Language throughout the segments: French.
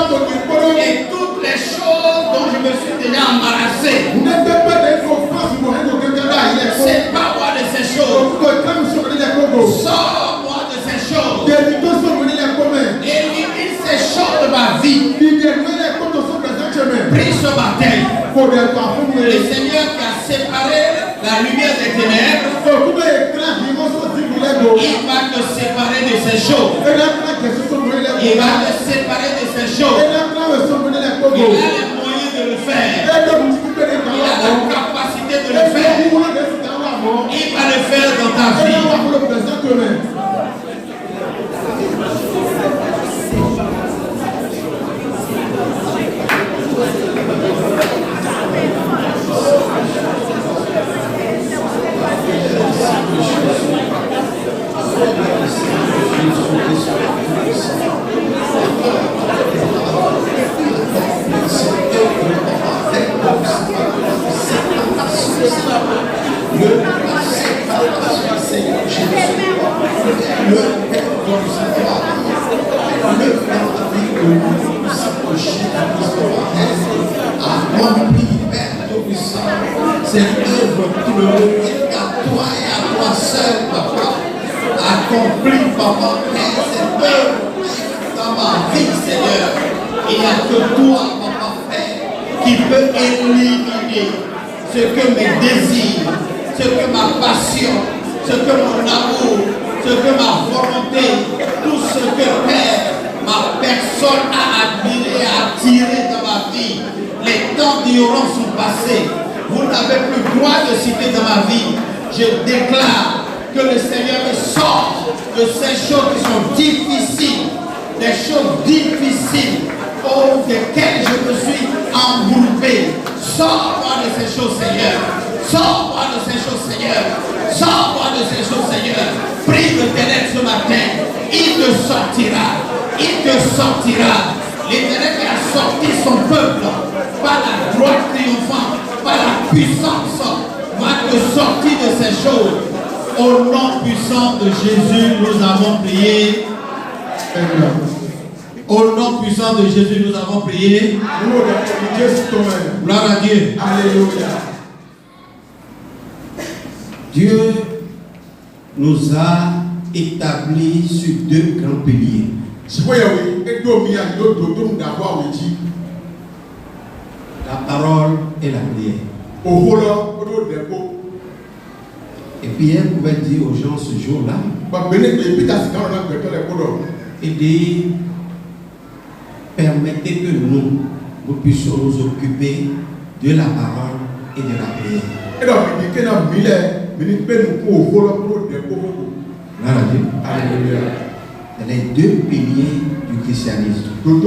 Et toutes les choses dont je me suis déjà embarrassé. Sépare-moi de ces choses. Sors-moi de ces choses. Élimine ces choses de ma vie. Prie ce matin. Le Seigneur qui a séparé la lumière des ténèbres, il va te séparer de ces choses. Il va te séparer de ces choses. Il a les moyens de le faire. Il a la capacité de le faire. Il va le faire dans ta vie. Cette œuvre glorifique à toi et à toi seul, papa. Accomplis, papa, cette œuvre dans ma vie, Seigneur. Il n'y a que toi, papa, Père, qui peut éliminer ce que mes désirs, ce que ma passion, ce que mon amour, ce que ma volonté, tout ce que, Père, ma personne a admiré, a attiré dans ma vie. Les temps d'ignorance sont passés. Vous n'avez plus droit de citer dans ma vie. Je déclare que le Seigneur me sort de ces choses qui sont difficiles, des choses difficiles, desquelles je me suis embourbé. Sors-moi de ces choses, Seigneur. Sors-moi de ces choses, Seigneur. Sors-moi de ces choses, Seigneur. Prie de ténèbres ce matin. Il te sortira. Il te sortira. L'Éternel qui a sorti son peuple par la droite triomphante, par la puissance, va te sortir de ces choses. Au nom puissant de Jésus, nous avons prié. Au nom puissant de Jésus, nous avons prié. Gloire à Dieu. Alléluia. Dieu nous a établis sur deux grands piliers. La parole et la prière. Et Pierre pouvait dire aux gens ce jour-là, et dire, permettez que nous puissions nous occuper de la parole et de la prière. C'est les deux piliers du christianisme. Donc,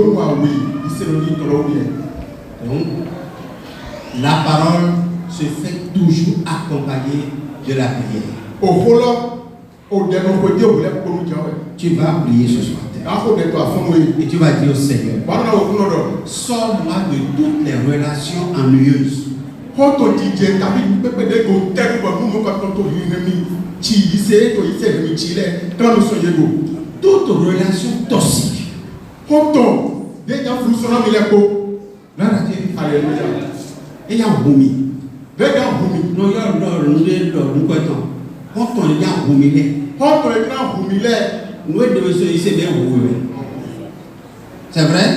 la parole se fait toujours accompagner de la prière. Tu vas prier ce soir. Et tu vas dire au Seigneur, sors-moi de toutes les relations ennuyeuses. Toute relation toxique. Alléluia. Et il y a un boumi. Non, il y a un c'est vrai?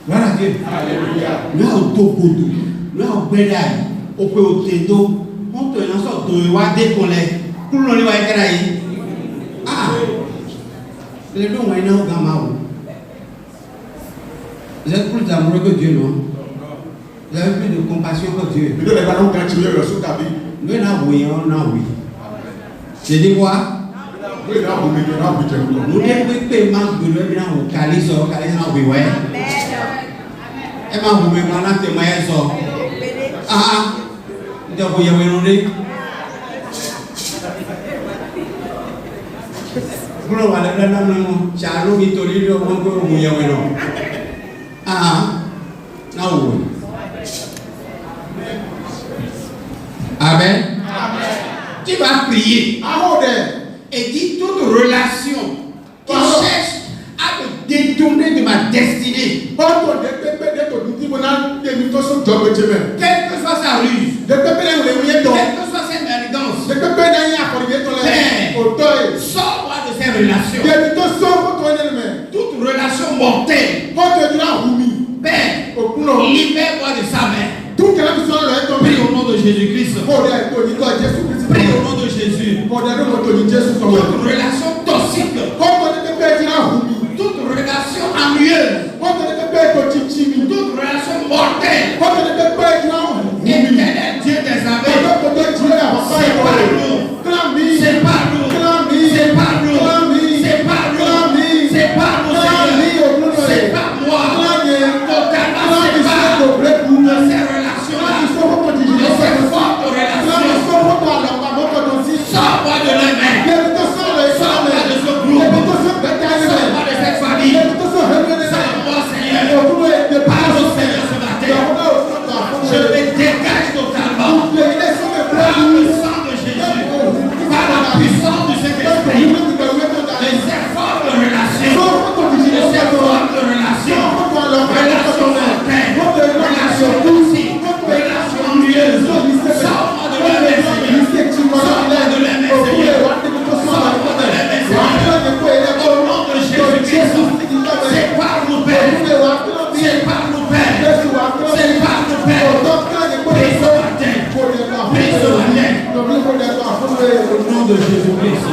Voilà Dieu. Nous avons tout pour nous. Nous avons bédaille. On peut obtenir. On te lance de regarder pour les. Pour nous les voir ah. Les dons ont un gamin. Vous êtes plus amoureux que Dieu, non? Vous avez plus de compassion que Dieu. Nous n'avons oui, on a oui. C'est dit quoi? Nous n'avons pas de paiement de l'homme dans le calice, au calice dans le ouais. Et ma vous me demandez témoignage ça. Ah, vous avez vu vous n'avez pas de Charles Vittori, le monde où vous avez vu. Ah, non. Amen. Tu vas prier et dis toute relation qui cherche à me détourner de ma destinée, quelle que soit sa ruse, quelle que soit sa manigance, sors-moi de ces relations. Toute relation mortelle, Père, libère-moi de sa main. Prie au nom de Jésus-Christ. Prie au nom de Jésus. Toute relation toxique, toute relation ennuyeuse, toute relation mortelle, éternel Dieu des armées, sépare-nous, sépare-moi, totalement sépare de ces relations-là, de ces fortes relations. Sors-moi de la main, sors-moi de ce groupe, sors-moi de cette famille, sors-moi Seigneur, parle au Seigneur ce matin. Je me dégage totalement par le sang de Jésus, par la puissance de cet esprit, de ces fortes relations, relations mortelles, relations toxiques, relations ennuyeuses. Sors-moi de la main, Seigneur. Sors-moi de la main, Seigneur. Sors-moi de la main, Seigneur. Au nom de Jésus-Christ, sépare-nous, Père. Sépare-nous, Père. Sépare-nous, Père. Prie ce matin. Prie ce matin. Au nom de Jésus-Christ.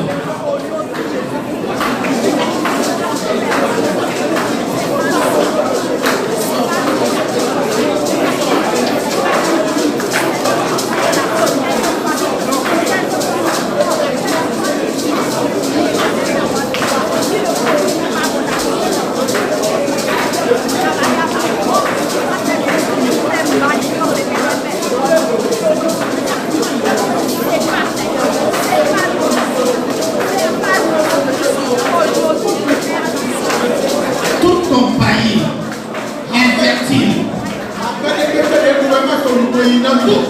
Toute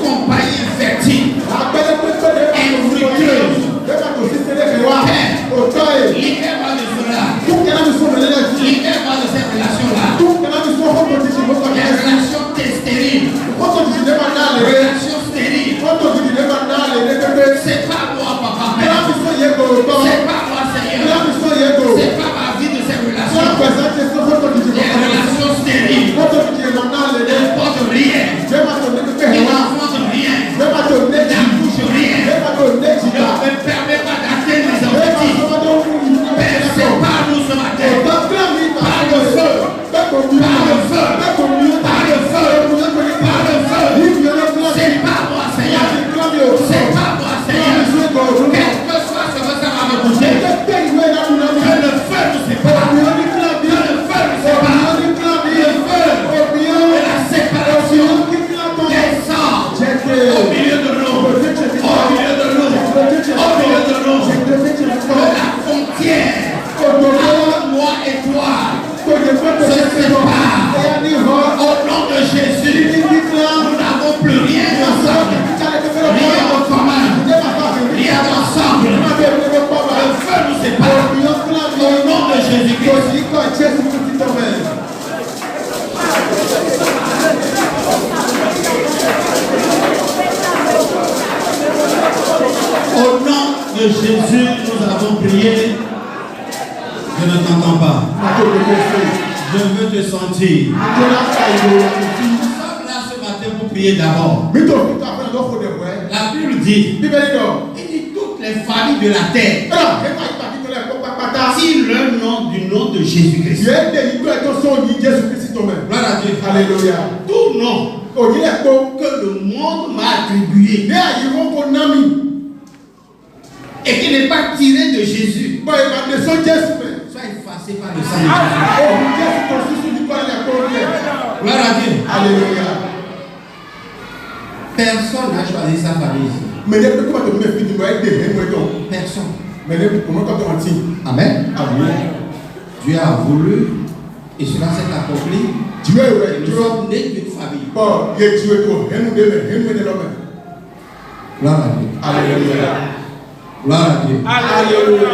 compagnie fertile, infructueuse, libère-moi de cela, libère-moi de cette relation-là, les relations stériles, relations stériles, c'est pas moi, papa, c'est pas moi, Seigneur, c'est pas ma vie de ces relations, les relations stériles, n'importe rien. Il n'enfante rien, n'accouche rien, ne me permet pas d'atteindre les objectifs. Père, sépare-nous ce matin. Par le feu, par le feu, par le feu, par le feu. Sépare-moi, Seigneur. Sépare-moi, Seigneur. Quel que soit ce que ça va me coûter, que le feu nous sépare. Que le feu nous sépare. Le feu de la séparation. Au milieu de nous, au milieu de nous, au milieu de nous, de la frontière entre moi et toi se sépare. Au nom de Jésus, nous n'avons plus rien ensemble, rien en commun, rien ensemble. Le feu nous sépare. Au nom de Jésus-Christ. Au nom de Jésus, nous avons prié. Je ne t'entends pas. Je veux te sentir. Nous sommes là ce matin pour prier d'abord. La Bible dit, il dit toutes les familles de la terre, si le nom du nom de Jésus-Christ. Gloire à Dieu. Alléluia. Tout nom que le monde m'a attribué et qui n'est pas tiré de Jésus, soit effacé par le sang de Jésus. Gloire à Dieu. Alléluia. Personne n'a choisi sa famille ici. Personne. Amen. Dieu a voulu et cela s'est accompli. Nous sommes nés d'une famille. Gloire à Dieu. Alléluia. Gloire à Dieu. Alléluia.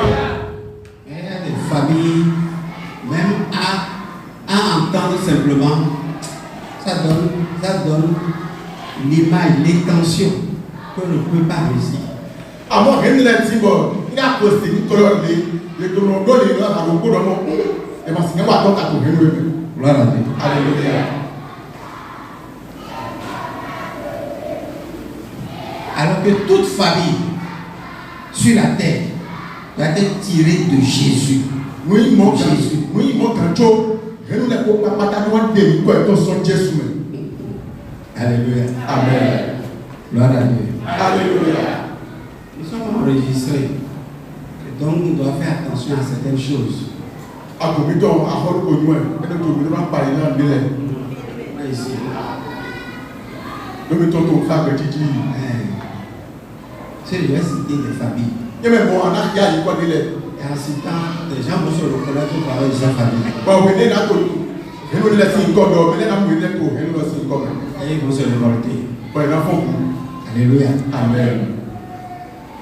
Il y a des familles, même à entendre simplement, ça donne l'image, l'intention qu'on ne peut pas réussir. Avant rien de l'intime, il a posté une colonne de Donogo, les gens à l'eau dans mon et ma signe va donc à tout le monde. Gloire à Dieu. Alléluia. Alors que toute famille sur la terre doit être tirée de Jésus. Oui, mon Jésus. Oui, mon cancho. Je ne l'ai pas patanois de quoi ton son Jésus. Alléluia. Amen. Gloire à Dieu. Alléluia. Nous sommes enregistrés. Et donc, on doit faire attention à certaines choses. À comité, à hors au moins, et nous devons parler dans le délai. Ici. Nous mettons ton frère que tu dis. C'est l'université des familles. Et même bon, on a regardé quoi délai. Et en citant, les gens vont se reconnaître au travail de sa famille. Bon, vous venez là, et nous laissons une corde, mais là, nous venons pour, et nous laissons une corde. Et ils vont se révolter. Bon, il y a un fond. Alléluia. Amen.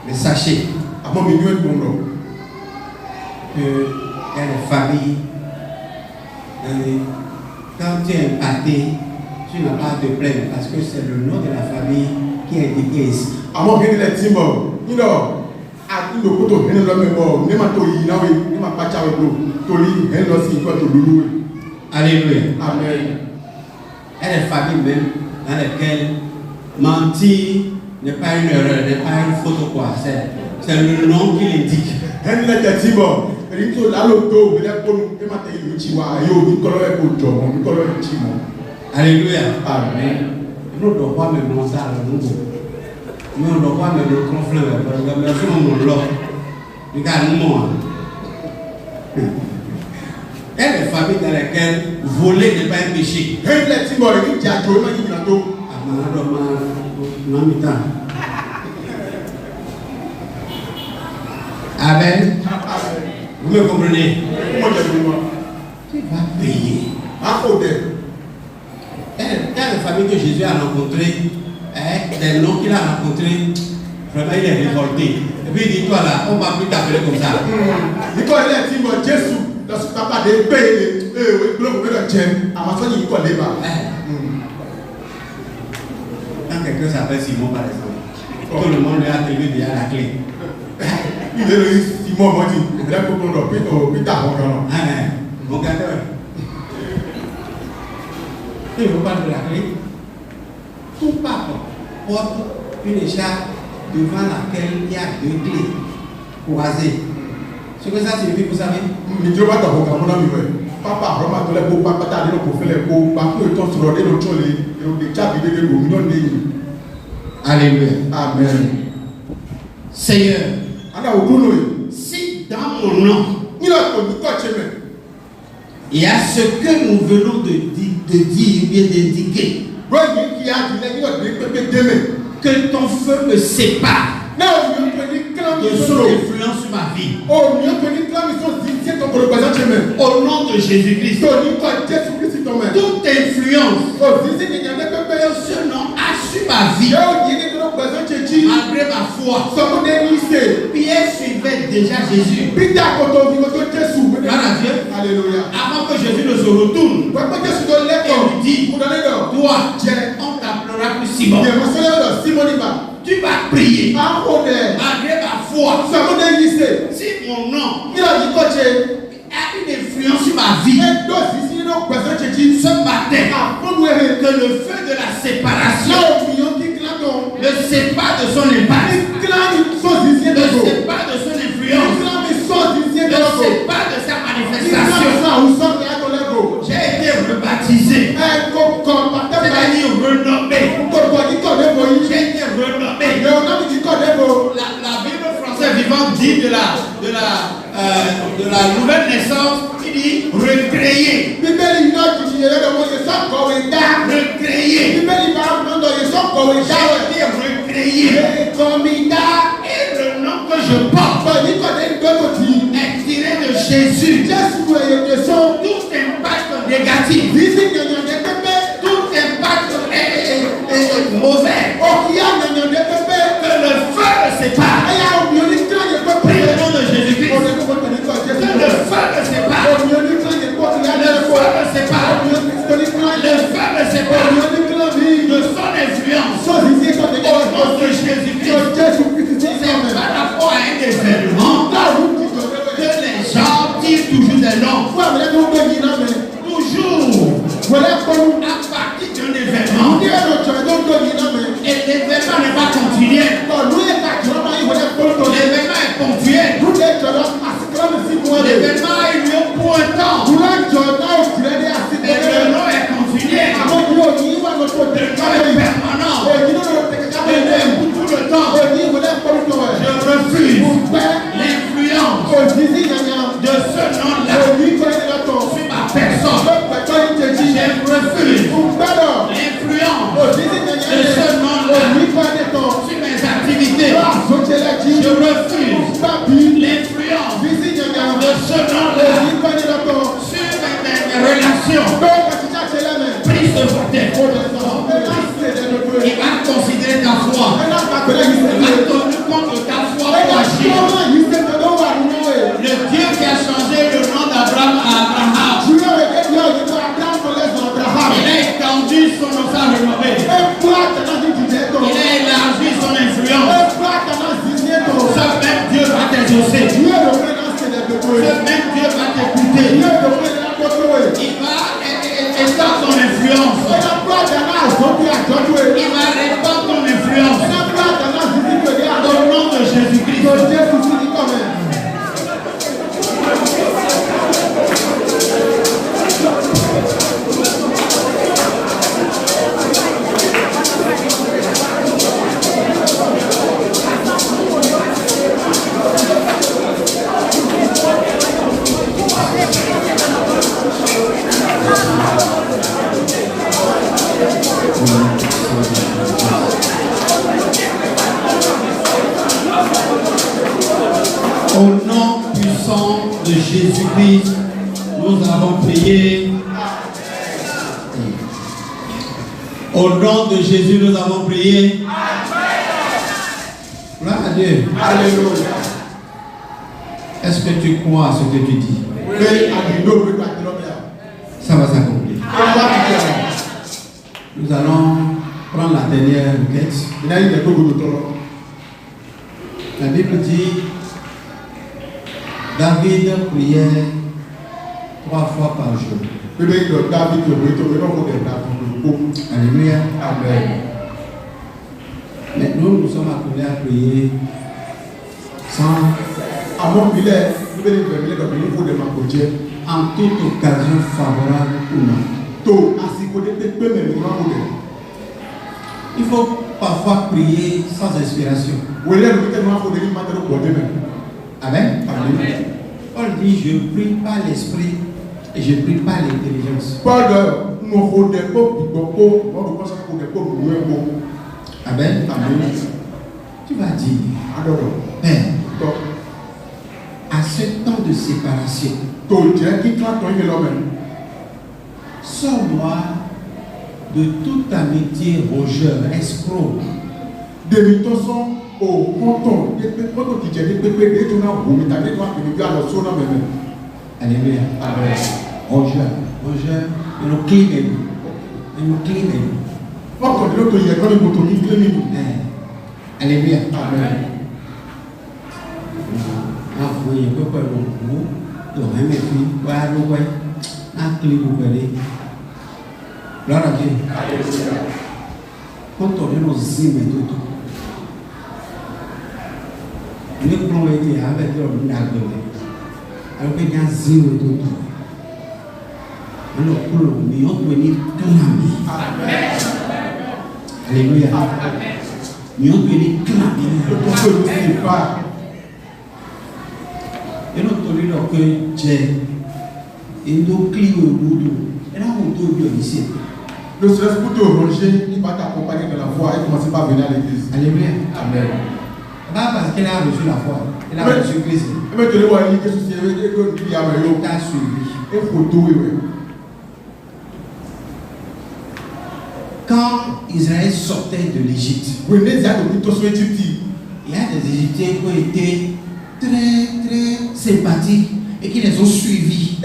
Mais sachez À mon milieu de mon nom. qu'il y a des familles, quand tu es impacté, tu n'as pas à te plaindre parce que c'est le nom de la famille qui est indiqué ici. À mon milieu de Timor, you know, à tout le côté, il y a un mémoire, il y a un toyi, il y a un pacha avec nous, toyi, il y a un aussi, quoi, tout le loup. Alléluia. Amen. Il y a des familles même dans lesquelles mentir n'est pas une erreur, n'est pas une faute ou quoi. C'est le nom qui l'indique. Il y a un Timor, il y a un loto, il y a un peu de chihuahua, il y a un peu de job, il y a un peu de chimon. Alléluia. Amen. Nous ne devons pas me lancer à la nouveau. Nous ne devons pas me le conflit. Mais si on me l'a, regarde-moi. Il y a des familles dans lesquelles voler n'est pas un péché. Il y a un Timor, il y a un peu de job. Amen. Vous me comprenez? Tu vas payer. Il y a des familles que Jésus a rencontrées, des noms qu'il a rencontrés, vraiment il est révolté. Et puis il dit, toi là, on ne va plus t'appeler comme ça. Il connaît Timor, Jésus, dans ce papa de payer, le groupe de Djem, à ma soeur, il connaît pas. Quand quelqu'un s'appelle Simon par exemple, tout le monde lui a attribué déjà la clé. Il est le Simon, moi, il a pour prendre plus tard, mon gâteau. Il vous parle de la clé. Tout pape porte une écharpe devant laquelle il y a deux clés croisées. Ce que ça signifie, vous savez? Il ne pas d'avoir mon ami. Papa, vraiment, tous les beaux papas, t'as dit pour faire les beaux papas, ils sont sur les autres choses, les chats, ils sont millions de. Alléluia. Amen. Seigneur, si dans mon nom, il y a ce que nous venons de dire, bien d'indiquer, que ton feu me sépare de son influence sur ma vie. Au nom de Jésus-Christ, toute influence ce nom a sur ma vie, malgré ma foi. Pierre suivait déjà Jésus. Gloire à Dieu. Alléluia. Avant que Jésus ne se retourne, il dit, toi, on t'appellera plus Simon. Tu vas prier malgré ma foi. Si mon nom a une influence sur ma vie, ce matin, que le feu de la séparation le sépare de son impact, le sépare de son influence, le sépare de sa manifestation. J'ai été rebaptisé, c'est-à-dire renommé. J'ai été renommé. La Bible française vivante dit de la nouvelle naissance, il dit recréer. Recréer. J'ai été recréé. Et le nom que je porte est tiré de Jésus. Tout impact négatif, tout impact mauvais, que sépare de son influence au nom de Jésus-Christ. C'est par rapport à un événement que les gens tirent toujours des noms. Toujours à partir d'un événement. Et l'événement n'est pas continuel. L'événement est ponctuel. L'événement a eu lieu pour un temps. Et le nom est continuel. Le nom est permanent. Et pour tout le temps. Je refuse l'influence de ce nom-là sur ma personne. Je refuse l'influence de ce nom-là sur mes activités. Je refuse l'influence de ce nom-là sur mes relations. Prise de terre. Il va considérer ta foi. Il va tenir compte de ta foi pour agir. Le Dieu qui a changé le nom d'Abraham à Abraham. Il a étendu son offre rénové. Il a élargi son influence. Ce même Dieu va t'exaucer. Ce même Dieu va t'écouter. Il va étendre ton influence. Il va répandre ton influence. Au nom de Jésus-Christ. Au nom puissant de Jésus-Christ, nous avons prié. Au nom de Jésus, nous avons prié. Gloire à Dieu. Alléluia. Est-ce que tu crois à ce que tu dis? Ça va s'accomplir. Nous allons prendre la dernière requête. La Bible dit David priait 3 fois par jour. Alléluia. Amen. Mais nous sommes appelés à prier sans en toute occasion favorable ou non. Il faut parfois prier sans inspiration. Amen. Amen. Paul dit, je ne prie pas l'esprit et je ne prie pas l'intelligence. Amen. Amen. Tu vas dire, Père, à ce temps de séparation, sors-moi de toute amitié rogeur, escroc. Alléluia. Rogeur, nous clean. Alléluia. Amen. Gloire à Dieu. Quand on est nos zim et tout, nous prenons les dieux avec eux, alors qu'il y a un zim et tout. Alors, nous avons venu clamer. Alléluia. Nous avons venu clamer. Et nous avons dit que Dieu est nos clients au bout de nous. Et là, on doit ici. Ne serait-ce pour te ronger, il va t'accompagner dans la foi et commencer par venir à l'église. Alléluia. Amen. Pas parce qu'elle a reçu la foi. Elle a reçu Christ. Mais tu vois, il t'a suivi. Et photo, oui. Quand Israël sortait de l'Égypte, il y a des Égyptiens qui ont été très sympathiques et qui les ont suivis.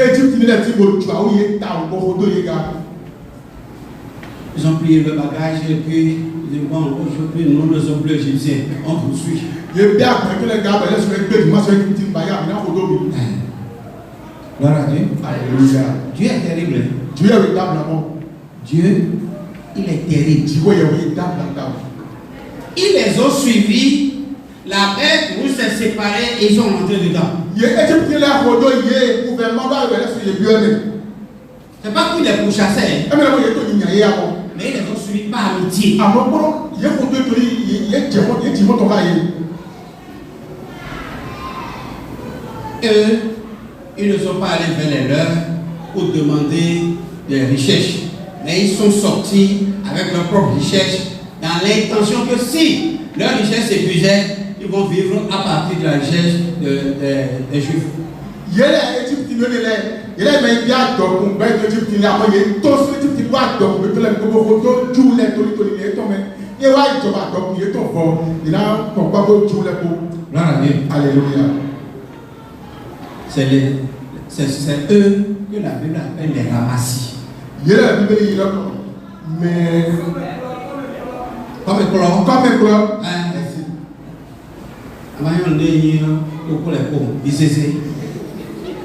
Ils ont plié le bagage et puis ils disent bon, aujourd'hui nous ne sommes plus égyptiens, on poursuit. Gloire à Dieu. Alléluia. Dieu est terrible. Dieu est véritable. Dieu, il est terrible. Dieu est véritable. Ils les ont suivis, la bête vous s'est séparée et ils sont rentrés dedans. C'est pas qu'ils les pourchassaient, mais ils les ont suivis par amitié. Eux, ils ne sont pas allés vers les leurs pour demander des richesses, mais ils sont sortis avec leurs propres richesses dans l'intention que si leur richesse s'épuisait, ils vont vivre à partir de la richesse des Juifs. Alléluia. C'est eux que la Bible appelle les ramassis. Mais comme un clan. Amayon ne yi oko le ko bisese.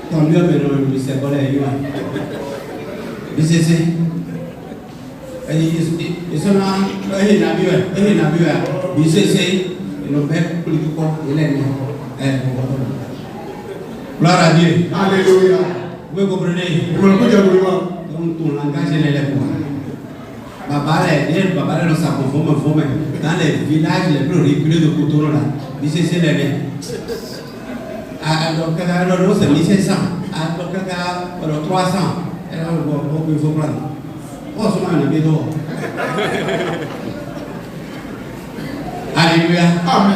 Ton lieu me le se bole yi wa. Bisese. Et ça na na biwa. Bisese le père politico il est gloire à Dieu. Alléluia. Vous comprenez? Donc ton langage est le quoi. Baba le sa conforme dans les villages les plus reculés de Cotonou là. C'est les mêmes. Alors, c'est 1500. Alors, 300. Alors, il faut prendre. Oh, c'est un ami d'or. Alléluia. Amen.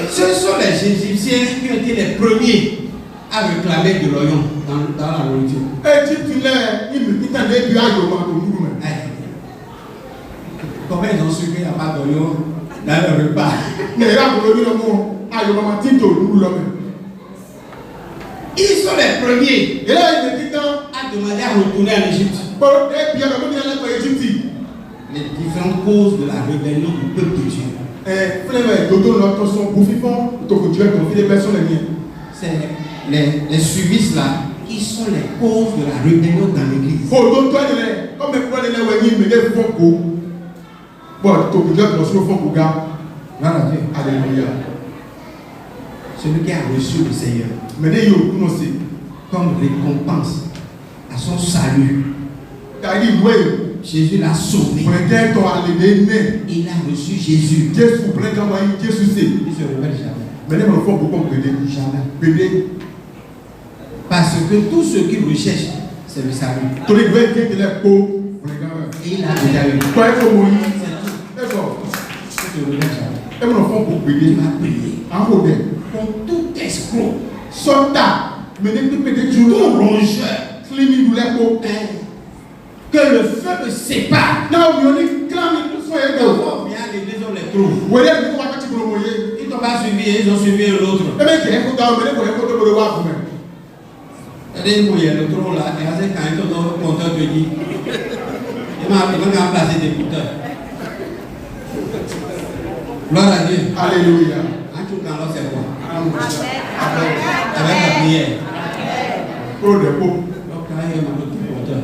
Ce sont les Égyptiens qui ont été les premiers à réclamer de l'oignon dans la nourriture. Comment ils ont su qu'il n'y a pas d'oignon dans le repas? Ils sont les premiers à demander à retourner en Égypte. Les différentes causes de la rébellion du peuple de Dieu. C'est les suivistes là qui sont les causes de la rébellion dans l'église. Alléluia. Celui qui a reçu le Seigneur comme récompense à son salut. Jésus l'a sauvé. Il a reçu Jésus. Il se rebelle jamais. Parce que tout ce qu'il recherche, c'est le salut. Et il a déjà eu. Tu vas prier pour tout escroc, tout rongeur, que le feu me sépare. Quand on vient à l'église, on les trouve. Ils t'ont pas suivi, ils ont suivi l'autre. C'est-à-dire qu'il y a le trou là, et quand il te donne le compteur, te dit, il m'a placé des écouteurs. Gloire à Dieu. Alléluia. En tout cas, c'est quoi? Avec la prière. Pour le pot. Donc, quand il y a un autre compteur,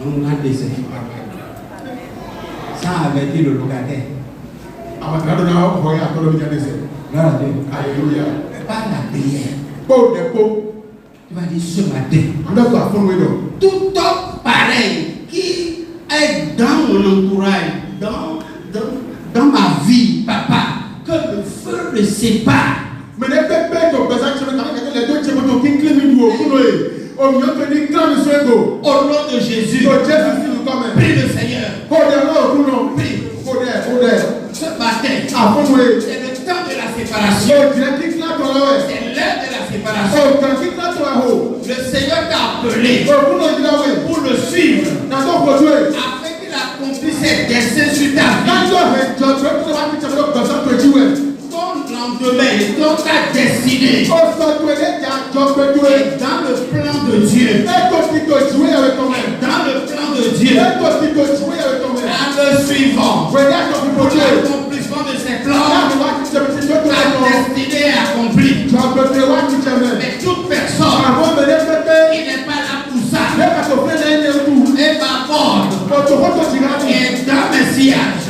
on a décès. Sans avertir le locataire. Gloire à Dieu. Alléluia. Par la prière. Pour le pot. Tu vas dire ce matin. Tout homme pareil qui est dans mon entourage, dans ma vie, papa, que le feu le sépare. Mais les pépés de besoin de les deux tchémotos qui clés au nom de Jésus, prie le Seigneur. Prie. Ce matin, c'est le temps de la séparation. C'est l'heure de la séparation. Le Seigneur t'a appelé pour le suivre, afin qu'il accomplisse ses desseins sur ta vie. Ton lendemain, ton ta destinée est dans le plan de Dieu. Dans le plan de Dieu. le suivant, l'accomplissement de ses plans, ta destinée est accomplie. Mais toute personne qui n'est pas là pour ça, et m'aborde, et dans mes sillages,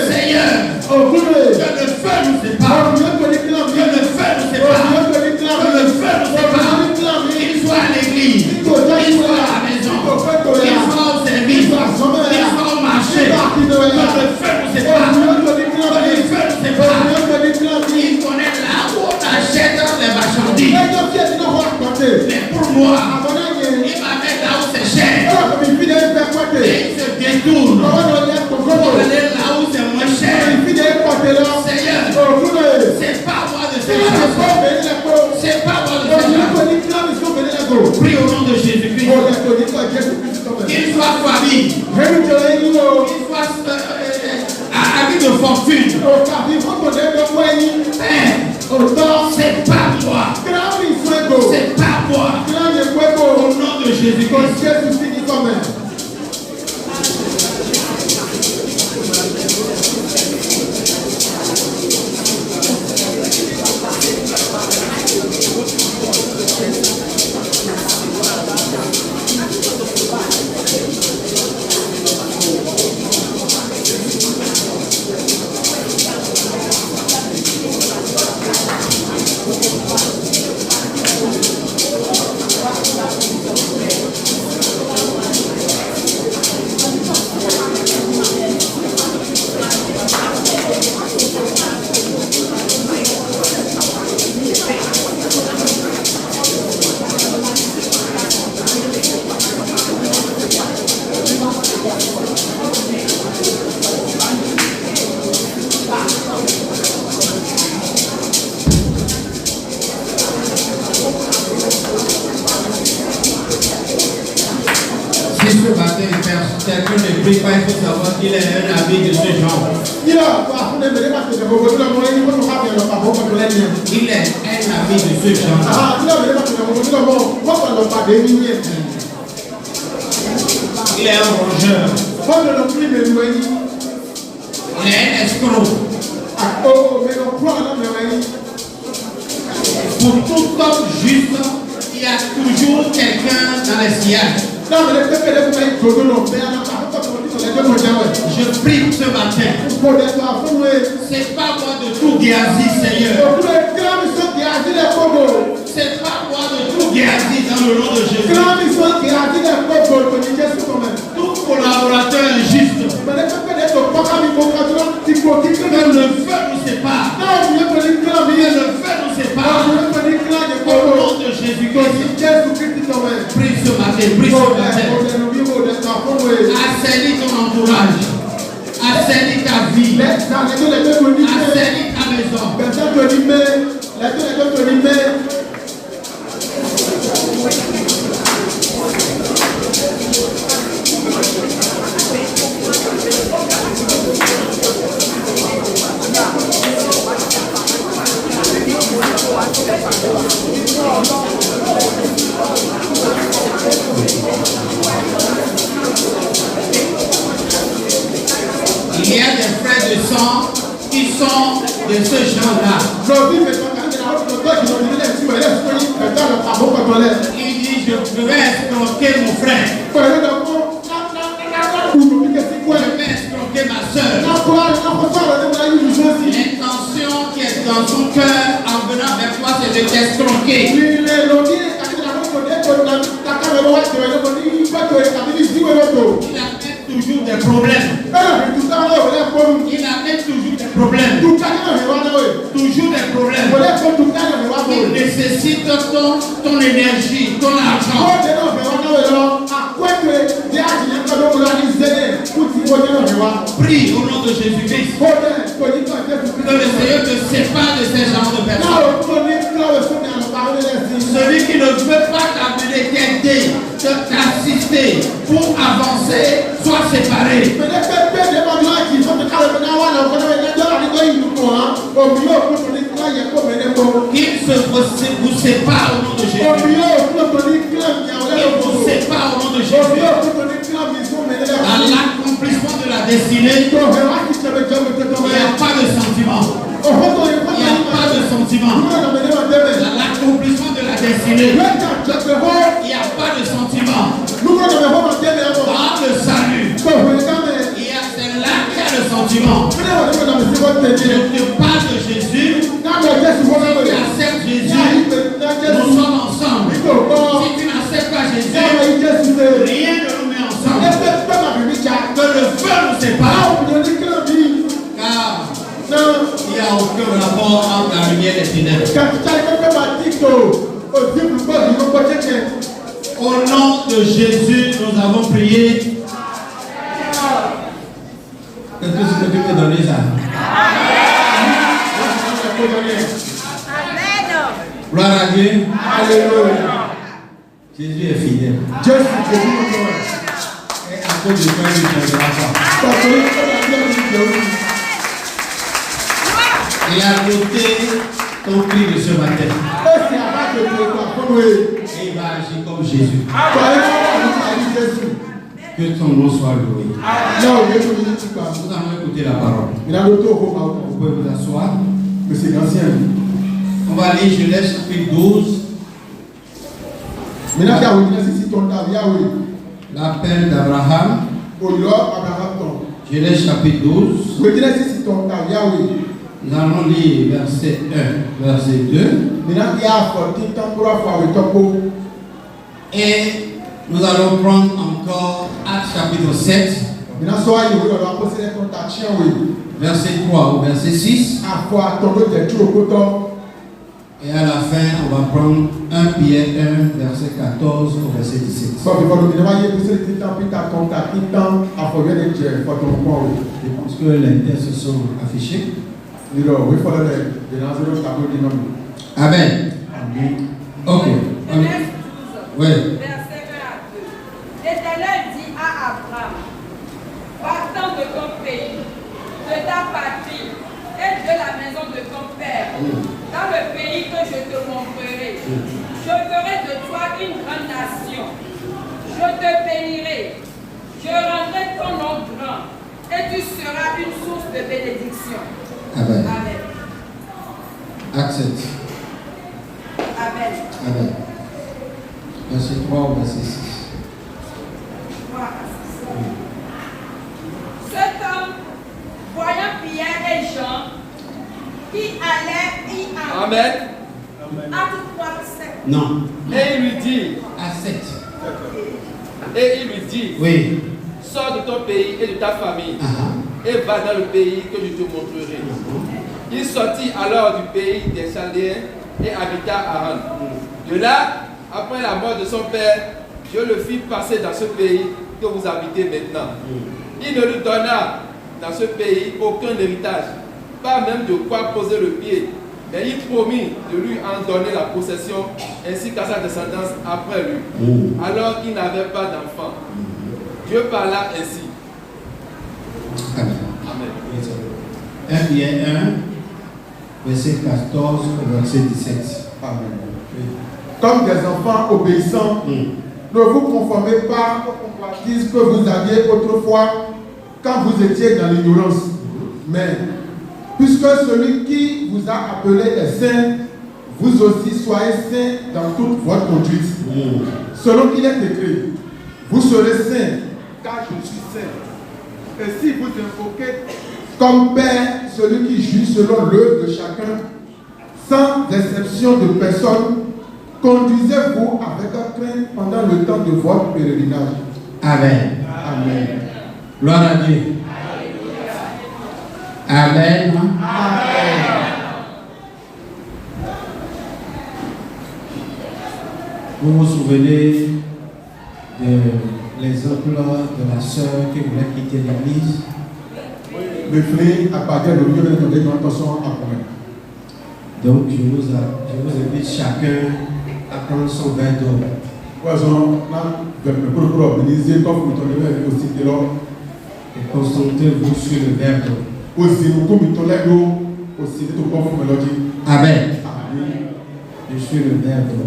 Seigneur, que le feu nous sépare, que le feu nous sépare, que le feu nous sépare, qu'il soit à l'église, qu'il soit à la maison, qu'il soit au service, qu'il soit au marché, que le feu nous sépare, que le feu nous sépare. Il connaît là où on achète les marchandises. Mais pour moi, il m'amène là où c'est cher. Et il se détourne pour aller là où c'est moins cher. Seigneur, c'est pas moi de cette chanson. C'est pas moi de cette chanson. Prie au nom de Jésus-Christ. Qu'il soit famille. Qu'il soit ami de fortune. C'est pas moi. C'est pas moi. Au nom de Jésus-Christ. Quelqu'un ne prie pas, il faut savoir qu'il est un ami de ce genre. Il est un ami de ce genre. Il est un rongeur. Il est un escroc. Pour tout homme juste, il y a toujours quelqu'un dans les sillages. Je prie ce matin. C'est pas moi de tout Géasi, Seigneur. C'est pas moi de tout Géasi dans le nom de Jésus. Tout collaborateur injuste. Que le feu nous sépare. Que le feu nous sépare. Au nom de Jésus-Christ. Prie ce matin. Prie ce matin. Assainis ton entourage. Assainis ta vie. Assainis ta maison. Il y a des frères de sang qui sont de ce genre-là. Il dit, je vais escroquer mon frère. Je vais escroquer ma soeur. L'intention qui est dans son cœur en venant vers toi, c'est de t'escroquer. Il amène toujours des problèmes. Il amène toujours des problèmes. Toujours des problèmes. Il nécessite ton énergie, ton argent. Prie au nom de Jésus-Christ. Que le Seigneur te sépare de ces genres de personnes. Celui qui ne veut pas t'amener, t'aider, t'assister pour avancer, soit séparé. Qu'il vous sépare au nom de Jésus. Il vous sépare au nom de Jésus. destinée. Il n'y a pas de sentiment. Dans le salut, c'est là qu'il y a le sentiment. Je te parle de Jésus. Si tu acceptes Jésus, nous sommes ensemble. Si tu n'acceptes pas Jésus, rien ne nous met ensemble. Que le feu nous sépare. Car il n'y a aucun rapport entre la lumière et les ténèbres. Au nom de Jésus, nous avons prié. Est-ce que tu peux donner ça? Gloire à Dieu. Alléluia. Jésus est fidèle. Et à cause de toi, il ne changera pas. Il a noté ton cri de ce matin. Et il va agir comme Jésus. Que ton nom soit loué. Nous allons écouter la parole. Vous pouvez vous asseoir. On va lire Genèse chapitre 12. L'appel d'Abraham. Genèse chapitre 12. Nous allons lire verset 1, verset 2. Et nous allons prendre encore Actes chapitre 7. Verset 3 ou verset 6. Et à la fin, on va prendre 1 Pierre 1, verset 14 au verset 17. Je pense que les textes sont affichés. Amen. Ok. Oui. Verset 1 à 2. L'Éternel dit à Abraham, partant de ton pays, de ta patrie et de la maison de ton père, dans le pays que je te montrerai, je ferai de toi une grande nation. Je te bénirai, je rendrai ton nom grand, et tu seras une source de bénédiction. Amen. Amen. Accepte. Amen. Amen. Verset 3 ou verset 6. 3 à 6. Cet homme, voyant Pierre et Jean, qui allaient y entrer. Amen. Acte 3, 7. Non. Et il lui dit, À 7. et il lui dit, Oui. sors de ton pays et de ta famille, et va dans le pays que je te montrerai. Il sortit alors du pays des Chaldéens et habita à Haran. De là, après la mort de son père, Dieu le fit passer dans ce pays que vous habitez maintenant. Il ne lui donna dans ce pays aucun héritage, pas même de quoi poser le pied, mais il promit de lui en donner la possession ainsi qu'à sa descendance après lui, alors qu'il n'avait pas d'enfant. Dieu parla ainsi. Amen. Amen. 1 Pierre 1, verset 14 au verset 17. Amen. Comme des enfants obéissants, ne vous conformez pas aux convoitises que vous aviez autrefois quand vous étiez dans l'ignorance. Mais puisque celui qui vous a appelé est saint, vous aussi soyez saints dans toute votre conduite. Selon qu'il est écrit, vous serez saints, car je suis saint. Et si vous invoquez comme Père celui qui juge selon l'œuvre de chacun, sans exception de personne, conduisez-vous avec crainte pendant le temps de votre pèlerinage. Amen. Amen. Gloire à Dieu. Amen. Amen. Vous vous souvenez de l'exemple de la sœur qui voulait quitter l'église? Le frère à partir de Dieu de notre attention à commun. Donc je vous invite chacun à prendre son verre d'eau. Et concentrez-vous sur le verre d'eau. Amen. Je suis le verre d'eau.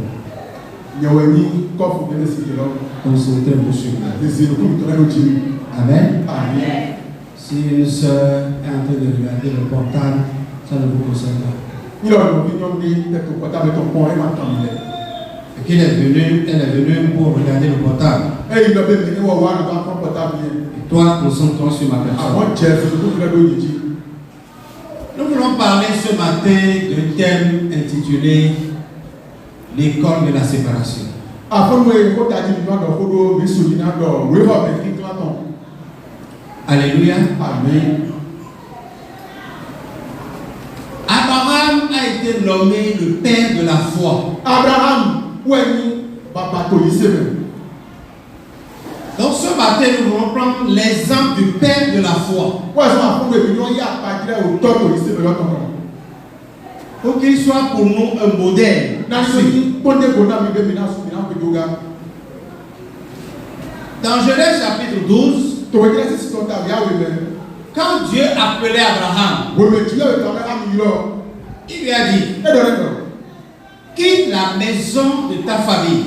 Concentrez-vous sur le verre. Amen. Si une soeur est en train de regarder le portable, ça ne vous concerne pas. Elle est venue pour regarder le portable. Et toi, concentre-toi sur ma personne. Nous voulons parler ce matin d'un thème intitulé l'école de la séparation. Alléluia. Amen. Abraham a été nommé le père de la foi. Abraham, Donc ce matin, nous allons prendre l'exemple du père de la foi. Pour qu'il soit pour nous un modèle. Dans Genèse chapitre 12, quand Dieu appelait Abraham, il lui a dit, quitte la maison de ta famille,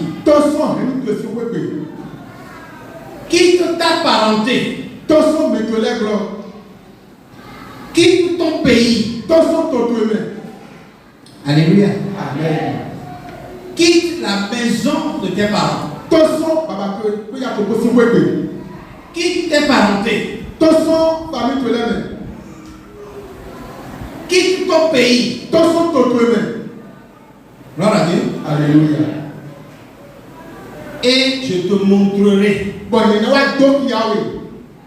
quitte ta parenté, quitte ton pays. Alléluia. Amen. Quitte la maison de tes parents. Quitte tes parentés. Quitte ton pays. Gloire à Dieu. Alléluia. Et je te montrerai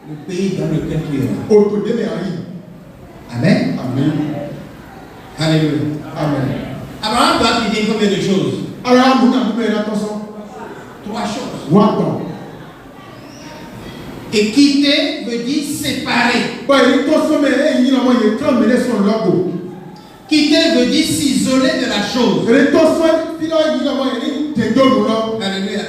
le pays dans lequel tu iras. Amen. Amen. Alléluia. Amen. Abraham doit te dire combien de choses? 3 choses. Et quitter veut dire séparer. Quitter veut dire s'isoler de la chose. Alléluia.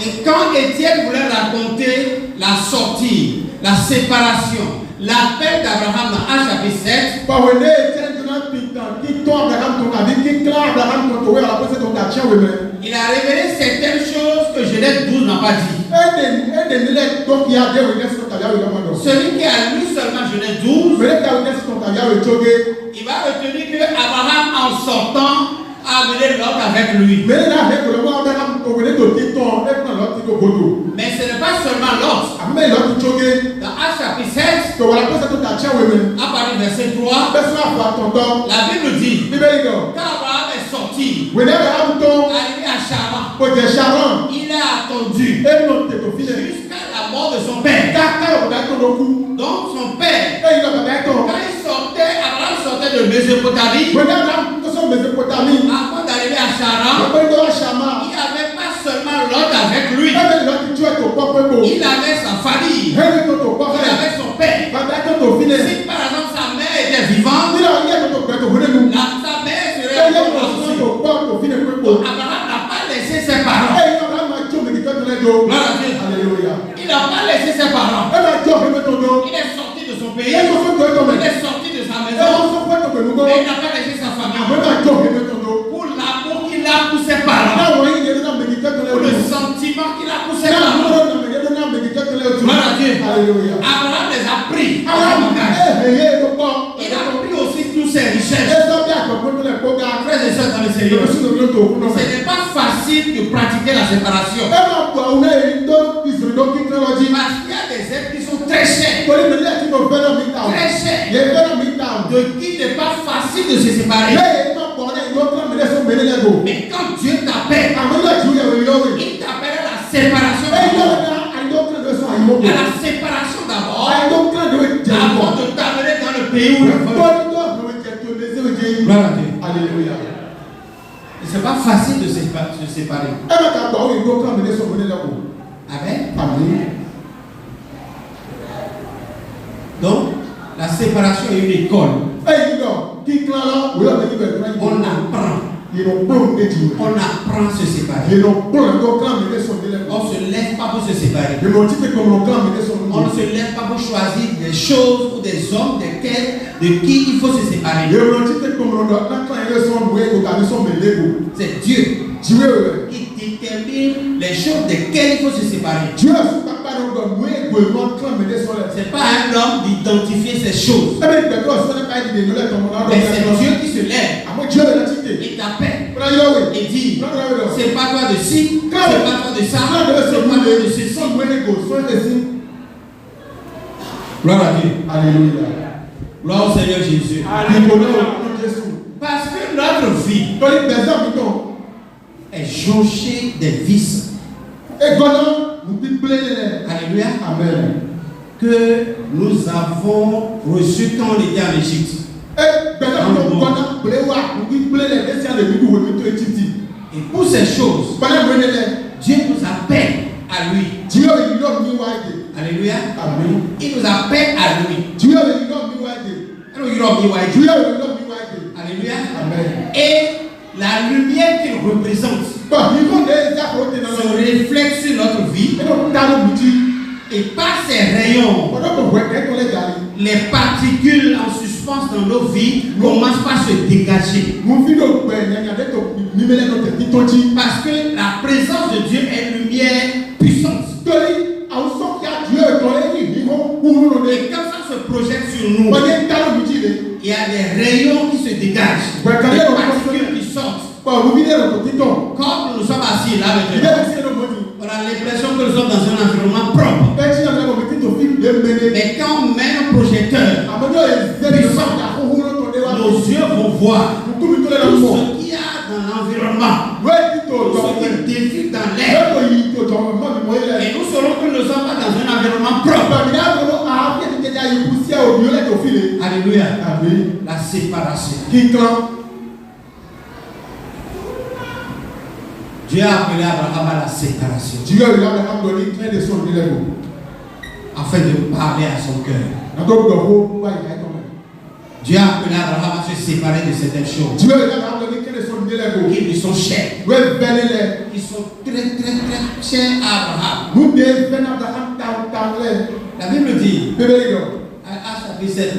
Et quand Étienne voulait raconter la sortie, la séparation, l'appel d'Abraham dans Actes chapitre 7, il a révélé certaines choses que Genèse 12 n'a pas dit. Celui qui a lu seulement Genèse 12, il va retenir que Abraham, en sortant, a amené Lot avec lui. Mais ce n'est pas seulement Lot. Dans Actes chapitre 7, à partir du verset 3, la Bible dit, quand Abraham est sorti, arrivé à Charan, il a attendu jusqu'à la mort de son père. Donc son père, quand il sortait, Abraham sortait de Mésopotamie, avant d'arriver à Charan, il n'avait pas seulement Lot avec lui. Il avait sa famille. Il avait son père. Si par exemple sa mère était vivante, sa mère serait vivante. Abraham n'a pas laissé ses parents. Il n'a pas laissé ses parents. Il est sorti de son pays. Il est sorti de sa maison. Mais il n'a pas laissé sa famille. Pour l'amour qu'il a pour ses parents. Pour le sentiment qu'il a pour ses parents. Abraham les a pris. Il a pris aussi toutes ses richesses. Frères et sœurs dans le Seigneur, ce n'est pas facile de pratiquer la séparation. Parce qu'il y a des êtres qui sont très chers. Très chers. De qui n'est pas facile de se séparer. Mais quand Dieu t'appelle, il t'appelle à la séparation d'abord. À la séparation d'abord. Avant de t'amener dans le pays où le feu. Alléluia. Ce n'est pas facile de se séparer. Amen. Donc, la séparation est une école. On apprend. On apprend à se séparer. On ne se lève pas pour se séparer. On ne se lève pas pour choisir des choses ou des hommes de qui il faut se séparer. C'est Dieu qui détermine les choses desquelles il faut se séparer. Ce n'est pas un homme d'identifier ces choses. Mais c'est Dieu qui se lève. Il t'appelle. et dire, c'est pas toi de ci, c'est pas toi de ça, c'est pas toi de ceci. Gloire à Dieu. Alléluia. Gloire au Seigneur Jésus. Parce que notre vie est jonchée des vices. Alléluia. Amen. Que nous avons reçu quand on était en Égypte. Et pour ces choses, Dieu nous appelle à lui. Alléluia. Amen. Il nous appelle à lui. Alléluia. Amen. Et la lumière qu'il représente se reflète sur notre vie. Et par ces rayons, les particules en suspens dans nos vies commencent par se dégager. Parce que la présence de Dieu est une lumière puissante. Et quand ça se projette sur nous, il y a des rayons qui se dégagent, des particules qui sortent. Quand nous sommes assis là avec les on a l'impression que nous sommes dans un environnement propre. Mais quand on met un projecteur puissant, nos yeux vont voir tout ce qu'il y a dans l'environnement, tout ce qui défile dans l'air. Et nous saurons que nous ne sommes pas dans un environnement propre. Alléluia. La séparation. Dieu a appelé Abraham à la séparation. Afin de parler à son cœur. Dieu a appelé Abraham à se séparer de certaines choses qui lui sont chères. Ils sont très chers à Abraham. La Bible dit, à chapitre 7,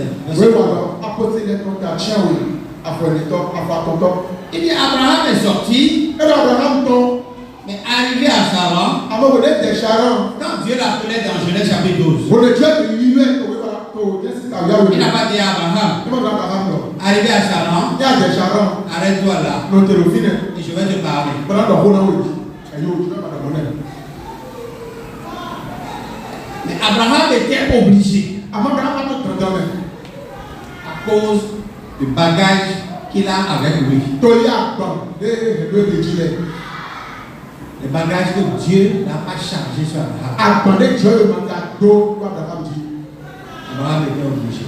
il dit Abraham est sorti, mais arrivé à Charan, quand Dieu l'appelait dans Genèse chapitre 12, il n'a pas dit à Abraham, arrivé à Charan, arrête-toi là, et je vais te parler. Mais Abraham était obligé, à cause du bagage qu'il a avec lui. Les bagages que Dieu n'a pas chargés sur Abraham. Abraham était obligé.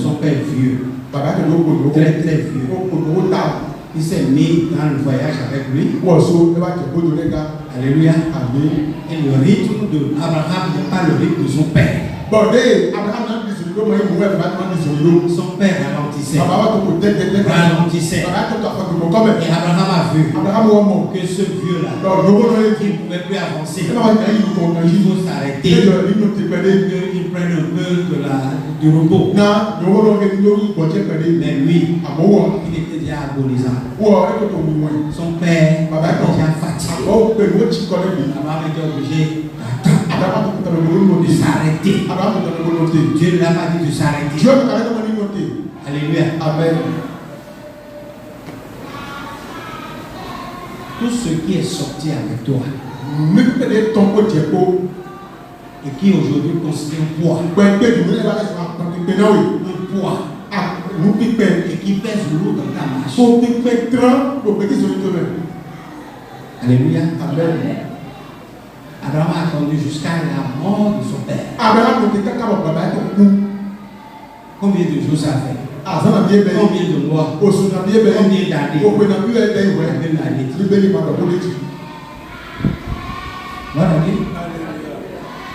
Son père est vieux. Très vieux. Il s'est mis dans le voyage avec lui. Alléluia. Et le rythme d'Abraham n'est pas le rythme de son père. Son père ralentissait. Et Abraham a vu que ce vieux-là, qui ne pouvait plus avancer, il faut s'arrêter, qu'il prenne un peu du repos. Mais lui, il était déjà agonisant. Son père était déjà fatigué. Abraham était obligé de s'arrêter. Dieu ne l'a pas dit de s'arrêter. Alléluia. Amen. Tout ce qui est sorti avec toi et qui aujourd'hui constitue un poids, et qui pèse lourd dans ta marche. Alléluia. Amen. Abraham a attendu jusqu'à la mort de son père. Combien de jours ça fait? Combien de mois? Combien d'années? Voilà.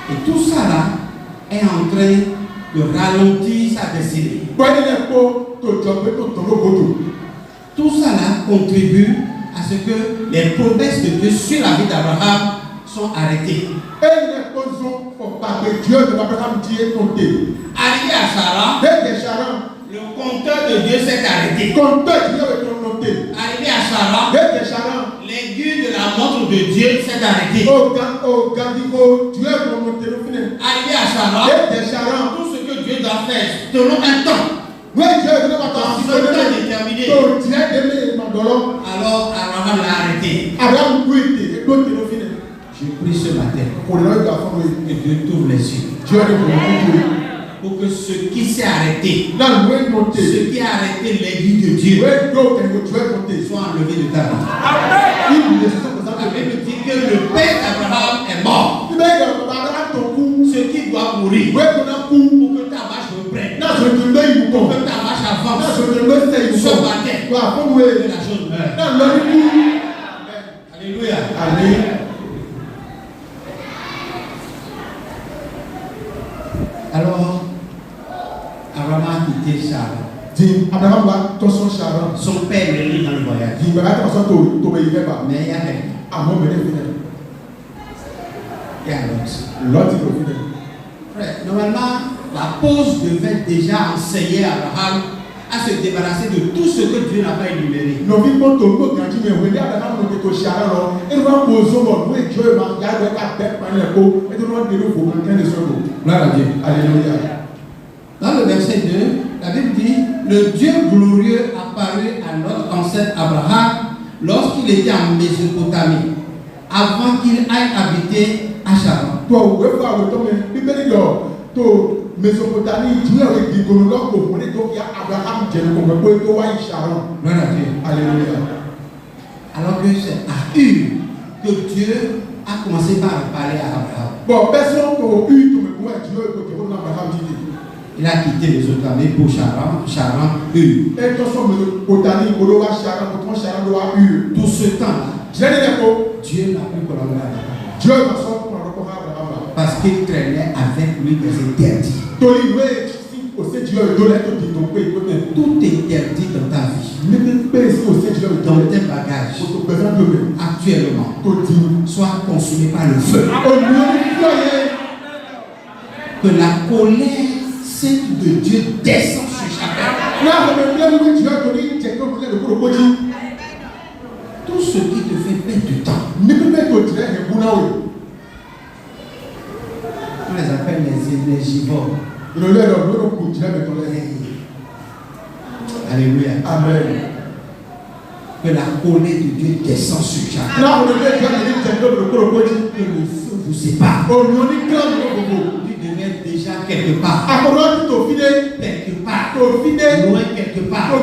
Et tout ça là est en train de ralentir sa destinée. Tout ça là contribue à ce que les promesses de Dieu sur la vie d'Abraham sont arrêtées. Arrivé à Charan, le compteur de Dieu s'est arrêté. Arrivé à Charan, l'aiguille de la montre de Dieu s'est arrêtée. Arrivé à Charan, tout ce que Dieu doit faire selon un temps. Dans un temps déterminé. Alors Abraham l'a arrêté. Je prie ce matin que Dieu t'ouvre les yeux. Pour que ce qui s'est arrêté, ce qui a arrêté les vies de Dieu, soit enlevé de ta vie. La Bible dit que le père d'Abraham est mort. Ce qui doit mourir pour que ta marche reprenne, pour que ta marche avance. Ce matin, que la chose meurt. Alléluia. Amen. Alors, Abraham a quitté Charan. Son père est allé dans le voyage. Mais il y a quelqu'un. Il y a l'autre. Frère, normalement, la pause devait déjà enseigner à Abraham à se débarrasser de tout ce que Dieu n'a pas énuméré. Gloire à Dieu. Alléluia. Dans le verset 2, la Bible dit: le Dieu glorieux apparut à notre ancêtre Abraham lorsqu'il était en Mésopotamie, avant qu'il aille habiter à Charan. Mésopotamie, Dieu avec des colons pour voler donc il y a Abraham qui est le Charan. Alléluia. Alors que c'est à Ur que Dieu a commencé par parler à Abraham. Bon, personne pour Ur, Dieu Abraham dit. Il a quitté Mésopotamie pour Charan, Ur. Et tout son Mésopotamie, pour le Charan, pour Charan, pour Ur. Tout ce temps-là, Dieu n'a plus collaboré avec Abraham. Dieu va sortir pour Abraham. Parce qu'il traînait avec lui des interdits. Tout interdit dans ta vie, dans tes bagages, actuellement, soit consumé par le feu. Que la colère sainte de Dieu descend sur chacun. Tout ce qui te fait perdre du temps, on les appelle les énergivores. Alléluia. Amen. Que la colère de Dieu descend sur chacun. Que le feu vous sépare. Tu devais déjà quelque part. Quelque part. Loin quelque part. Et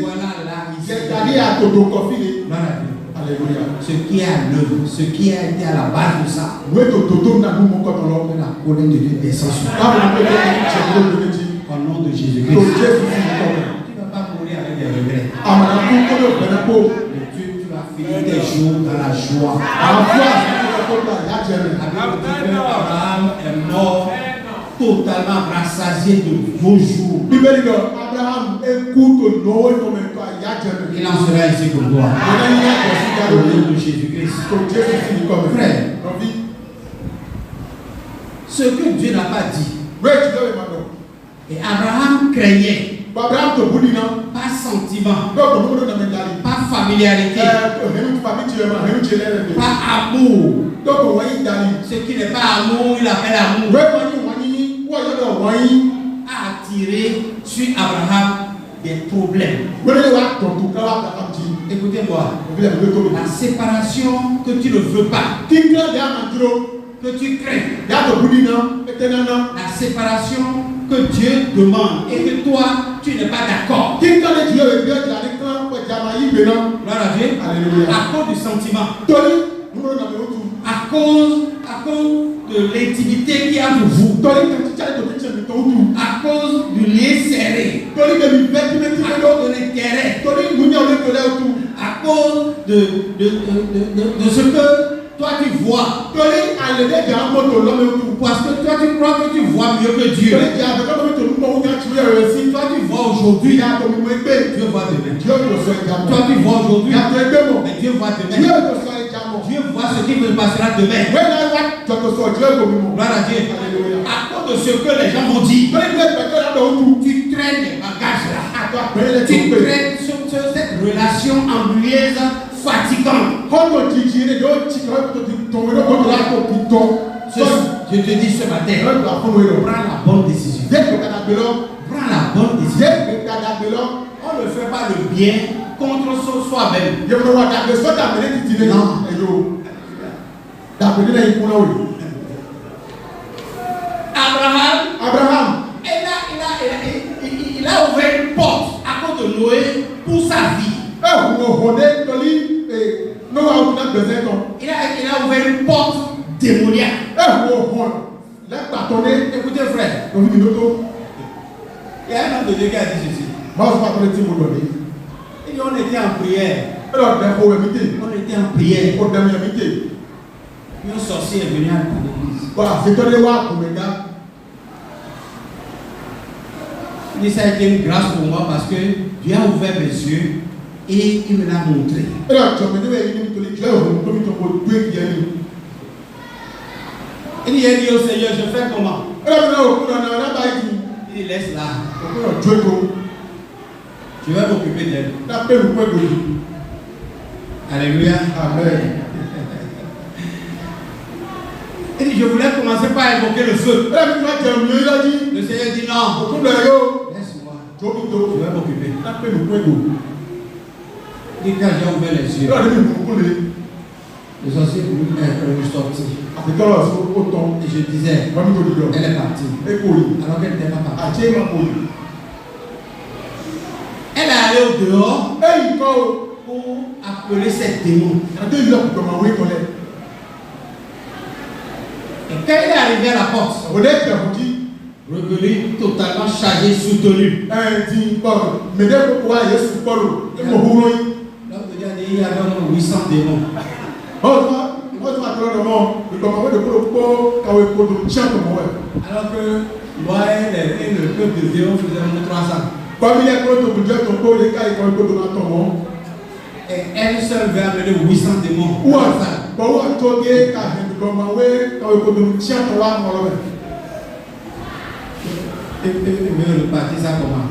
voilà là, ici. Alléluia. Ce qui est à l'œuvre, ce qui a été à la base de ça, que la colère de Dieu descend sur chacun. Au nom de Jésus-Christ. Tu ne vas pas mourir avec des regrets. Mais tu vas finir tes jours dans la joie. Abraham est mort totalement rassasié de beaux jours. Il en sera ici pour toi. Au nom de Jésus-Christ. Frère, ce que Dieu n'a pas dit, et Abraham craignait, pas sentiment, pas familiarité, pas amour. Ce qui n'est pas amour, il appelle amour, a attiré sur Abraham des problèmes. Écoutez-moi, la séparation que tu ne veux pas, que tu crains, la séparation que Dieu demande et que toi tu n'es pas d'accord. Gloire à Dieu. À cause du sentiment, à cause de l'intimité qu'il y a pour vous, à cause du lien serré, à cause de l'intérêt, à cause de ce que toi tu vois, parce que toi tu crois que tu vois mieux que Dieu. Toi tu vois aujourd'hui, Dieu voit demain. Toi tu vois aujourd'hui, mais Dieu voit demain. Dieu voit ce qui se passera demain. Gloire à Dieu. À cause de ce que les gens vont dire, tu traînes les bagages là. Tu traînes cette relation ennuyeuse, fatigante. Je te dis ce matin, prends la bonne décision. Prends la bonne décision. On ne fait pas le bien contre soi-même. Je veux voir ta soit d'amener du dîner. Non. D'amener les couleurs. Abraham, il a ouvert une porte à cause de Noé pour sa vie. Il a ouvert une porte démoniaque. Écoutez frère, il y a un homme de Dieu qui a dit ceci. Il dit on était en prière. On était en prière. Puis un sorcier est venu à l'église. Il dit ça a été une grâce pour moi parce que Dieu a ouvert mes yeux et il me l'a montré. Il dit au Seigneur, je fais comment? Il dit laisse là. Je vais m'occuper d'elle. Alléluia. Amen. Il dit je voulais commencer par invoquer le feu. Le Seigneur dit non. Laisse-moi. Je vais m'occuper. Il dit quand j'ai ouvert les yeux, le sorcier est sorti. Et je disais, elle est partie. Alors qu'elle n'était pas partie. Elle est allée au dehors pour appeler ses démons. Et quand il est arrivé à la porte, Rebelle totalement chargé, soutenu. Il y avait 800 démons. Alors que moi et le peuple de Dieu faisaient 300. Et elle seule veut amener 800 démons. Et veut repartir ça comment?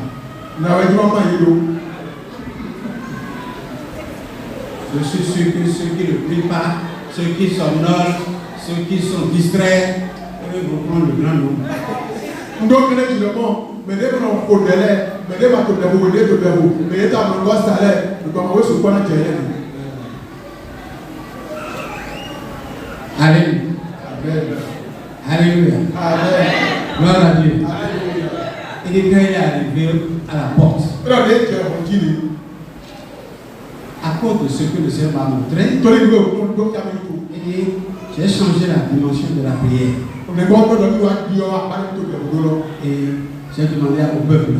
Je suis sûr que ceux qui ne prient pas, ceux qui somnolent, ceux qui sont distraits, eux vont prendre le grand nom. Alléluia. Alléluia. Gloire à Dieu. Il est quand il est arrivé à la porte. À cause de ce que le Seigneur m'a montré, il dit, j'ai changé la dimension de la prière. Et j'ai demandé au peuple,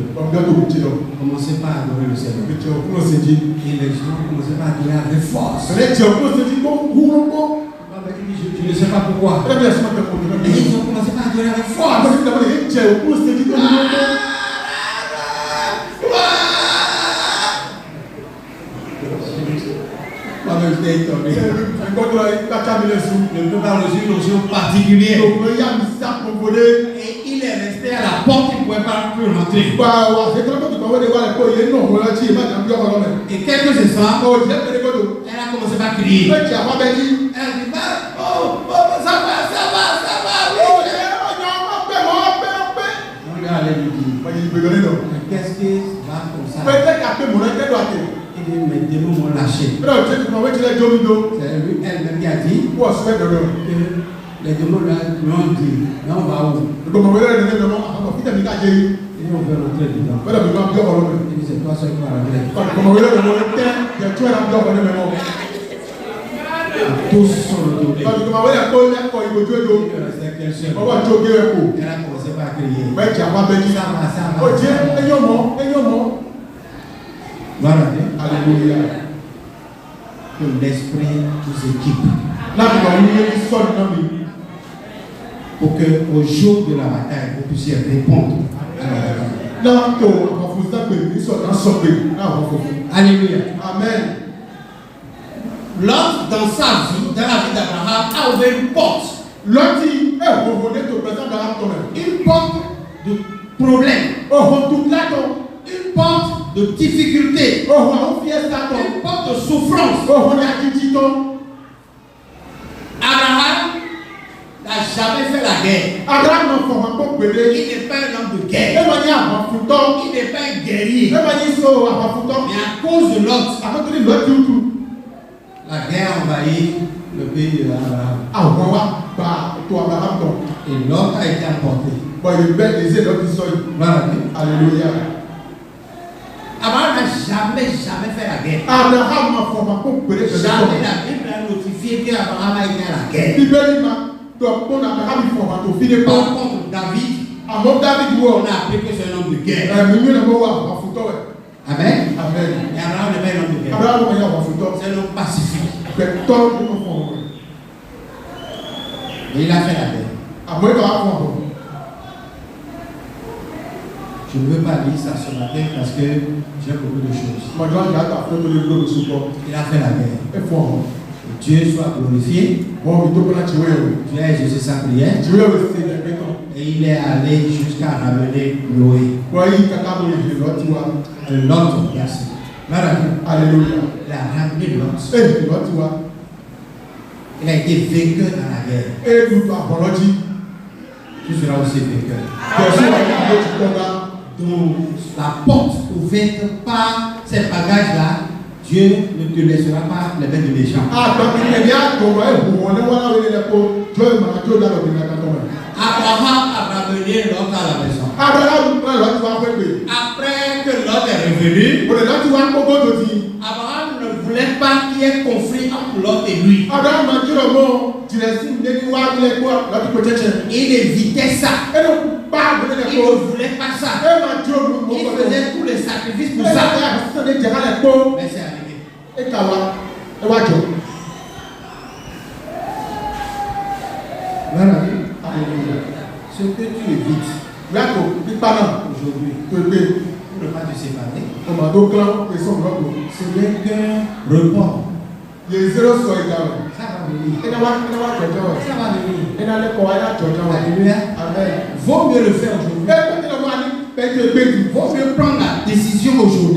commencez pas à adorer le Seigneur. Et les gens commençaient pas à adorer avec force. Je ne sais pas pourquoi. Et ils ont commencé à adorer avec force. Je l'ai étonné. Ne peut pas reçu une notion particulière. Et il est resté à la porte, il ne pouvait pas plus rentrer. Et quelques instants, elle a commencé à crier. Elle a dit, ça va, oui. On lui allait lui dire, qu'est-ce qui va comme ça? Il dit, mes démons m'ont lâché. C'est lui elle-même qui a dit que les démons lui ont dit, mais on va où? Il dit, on veut rentrer dedans. Il dit, c'est toi seul qui va rentrer. Tous sont retournés. Elle a commencé par crier. Ça va. Voilà. Alléluia. Que l'esprit nous équipe. Pour que au jour de la bataille, vous puissiez répondre à la bataille. Alléluia. Amen. L'autre dans sa vie, dans la vie d'Abraham, a ouvert une porte. Une porte de problème. Une porte de difficulté. Une porte de souffrance. Abraham n'a jamais fait la guerre. Il n'est pas un homme de guerre. Il n'est pas un guerrier. Mais à cause de Lot, la guerre envahit le pays d'Abraham. Et Lot a été emporté. Alléluia. Abraham n'a jamais fait la guerre. Jamais la Bible a notifié qu'Abraham a été à la guerre. Par contre, David, on a appris que c'est un homme de guerre. Amen. Et Abraham n'est pas un homme de guerre. C'est un homme pacifique. Et il a fait la guerre. Je ne veux pas dire ça ce matin parce que j'ai beaucoup de choses. Il a fait la guerre. Que Dieu soit glorifié. Dieu a exaucé sa prière. Et il est allé jusqu'à ramener Noé. L'autre verset. Alléluia. Il a ramené l'autre. Il a été vainqueur dans la guerre. Tu seras aussi vainqueur. Donc, la porte ouverte par ces bagages-là, Dieu ne te laissera pas les mettre de méchants. Abraham a ramené Lot à la maison. Après que Lot est revenu, Abraham ne voulait pas qu'il y ait conflit entre Lot et lui. Il évitait ça. Il ne voulait pas ça. Il faisait tous les sacrifices pour ça. Mais c'est arrivé. Voilà. Ce que tu évites aujourd'hui pour ne pas te séparer, ce n'est qu'un report. Ça va venir. Ça va venir. Alléluia. Vaut mieux le faire aujourd'hui. Vaut mieux prendre la décision aujourd'hui.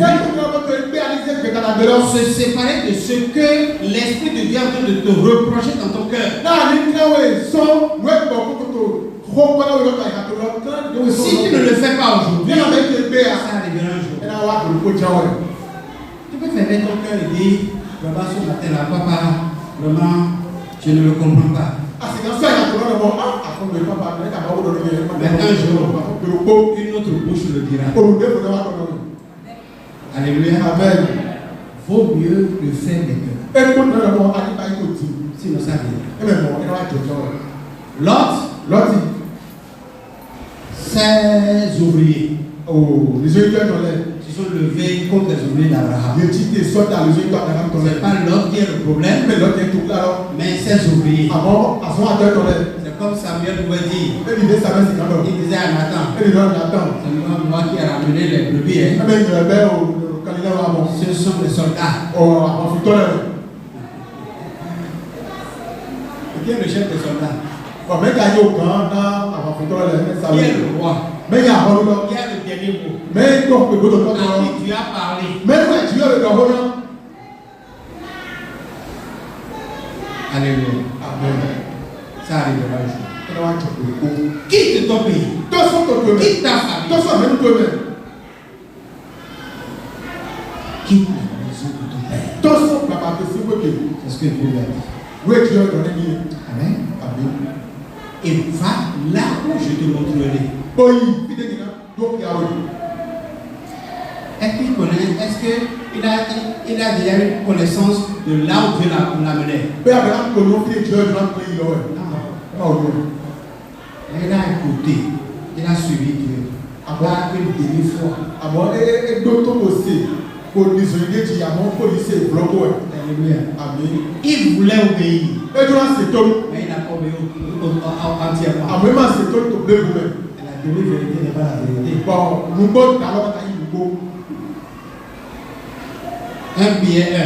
Se séparer de ce que l'Esprit de Dieu est en train de te reprocher dans ton cœur. Si tu ne le fais pas aujourd'hui, ça arrivera un jour. Tu peux fermer ton cœur et dire, Papa, ce matin-là, papa, vraiment, je ne le comprends pas. Mais un jour, une autre bouche le dira. Alléluia. Amen. Vaut mieux le faire des cœurs. Sinon ça vient. Lot, ses ouvriers se sont levés contre les ouvriers d'Abraham. C'est pas Lot qui est le problème, mais ses ouvriers. C'est comme Samuel pouvait dire. Il disait à Nathan, c'est moi qui ai ramené les brebis. Ce sont les soldats. Qui est le chef des soldats? Qui est le roi? Qui a le dernier mot? À qui tu as parlé? Alléluia. Ça arrivera un jour. Quitte ton pays. Quitte ta famille. Quitte la maison de ton père. C'est ce que Dieu a dit. Amen. Et va là où je te montrerai. Est-ce qu'il connaît? Est-ce qu'il a déjà une connaissance de là où Dieu l'a mené? Il a écouté. Il a suivi Dieu. Avoir une demi-foi. Il voulait obéir. Mais il n'a pas obéi entièrement. La demi-vérité n'est pas la vérité. 1 billet 1.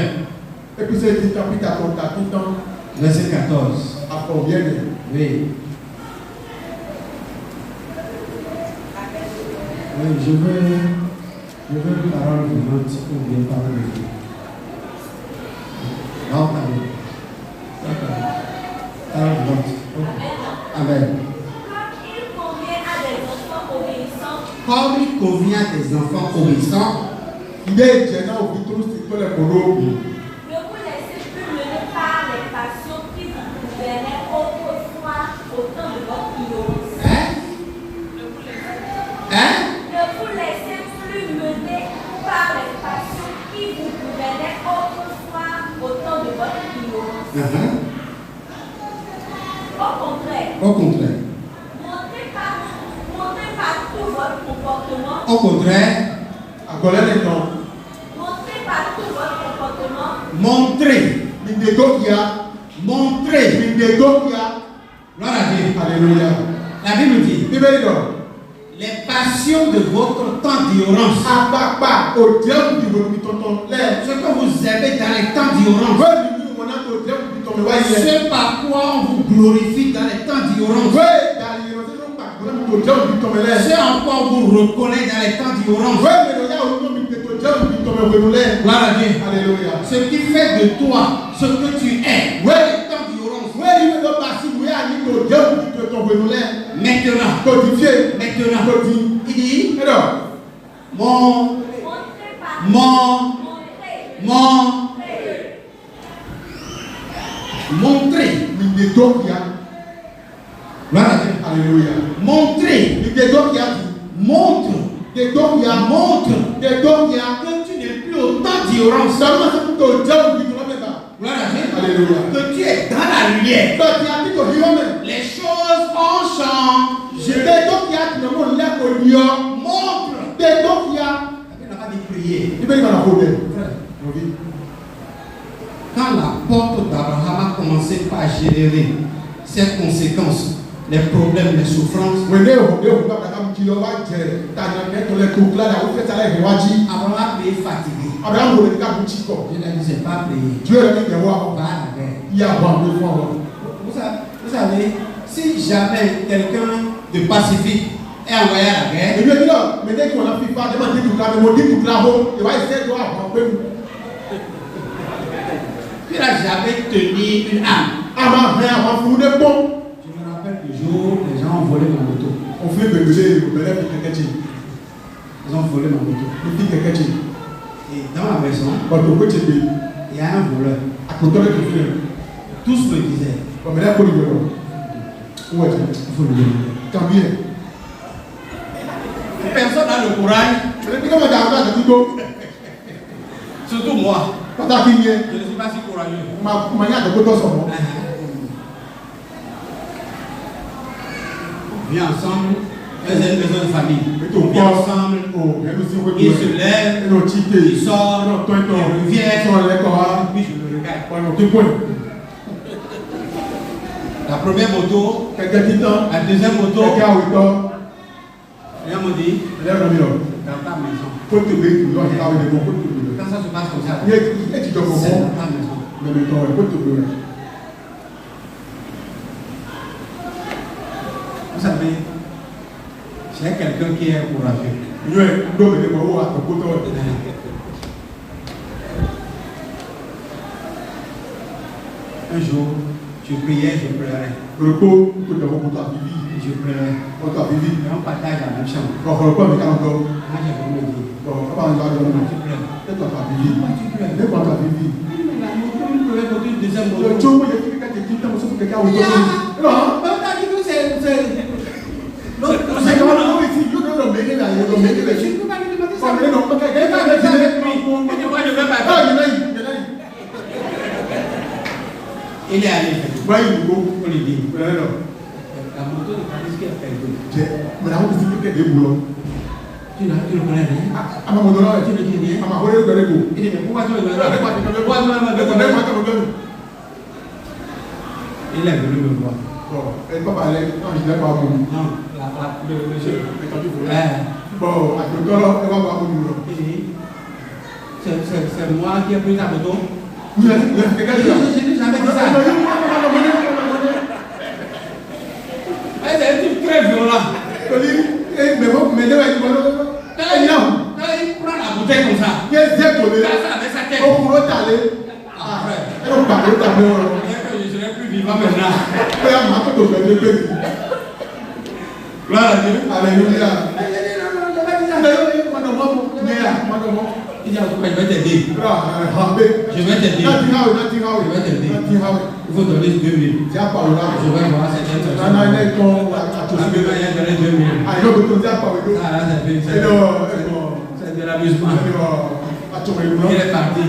Verset 14. Oui. Je veux une parole vivante ou bien parole de Dieu. Non, parole vivante. Amen. Amen. Comme il convient à des enfants obéissants, il est gênant au vitrou, c'est pas le boulot. Ne vous laissez plus mener par les passions qui vous gouvernaient autrefois au temps de votre ignorance. Ne vous laissez plus mener par les passions qui vous gouvernaient autrefois au temps de votre ignorance. Au contraire. Montrez par tout votre comportement. Au contraire. Montrez par tout votre comportement. Montrez. Montrez. Gloire à Dieu. Alléluia. La Bible dit. Les passions de votre temps d'ignorance. Ce que vous avez dans les temps d'ignorance. Ce par quoi on vous glorifie dans les temps d'ignorance. Ce en quoi on vous reconnaît dans les temps d'ignorance. Gloire à Dieu. Alléluia. Ce qui fait de toi ce que tu es. Dans les temps d'ignorance. Maintenant, il dit montrer. Gloire à Dieu. Alléluia. Montrer. Montre. Montre que tu n'es plus au temps d'ignorance. Gloire à Dieu. Alléluia. Que tu es dans la lumière. Les choses ont changé. Montre. On n'a pas dit prier. Quand la porte d'Abraham a commencé par générer ses conséquences, les problèmes, les souffrances, Abraham est fatigué. Je ne sais pas prier. Vous savez, si jamais quelqu'un de pacifique est envoyé à la guerre, il n'a jamais tenu une arme. Je me rappelle du jour, les gens ont volé ma moto. Ils ont volé ma moto. Et dans la maison, il y a un voleur. Tous me disaient, il faut le demander. Personne n'a le courage. Surtout moi. Je ne suis pas si courageux. On vient ensemble, dans une maison de famille. On vient ensemble, ils se lèvent, ils sortent, ils reviennent, puis je le regarde. La première moto, la deuxième moto, rien me dit, dans ta maison. Quand ça se passe comme ça, c'est dans ta maison. Vous savez, j'ai quelqu'un qui est courageux. Un jour, je priais, je pleurais. Je pleurais. Et on partage la même chambre. Moi, j'ai voulu me dire. Pourquoi tu pleures? Pourquoi tu pleures? La moto, il pleurait pour une deuxième moto. On t'a dit que c'est... L'autre, c'est comment on ici? Je ne peux pas lui demander. Il est allé. On lui dit. La moto de Paris qui a perdu. Tu le connais rien? Tu le dis rien? Il dit, mais pourquoi tu le connais rien? Il est venu me voir. Bon, elle peut parler. Non, je ne l'ai pas vu. Non, le monsieur. Bon, à tout à l'heure, elle va voir mon numéro. C'est moi qui ai pris ta moto. Je n'ai jamais dit ça. C'est un type très violent. Quand il prend la bouteille comme ça, ça avec sa tête. Je serai plus vivant maintenant. gloire à Dieu. Alléluia. Il dit, je vais t'aider. Je vais t'aider. Il faut donner 2 000. Je vais voir certaines personnes. C'est de l'amusement. Il est parti.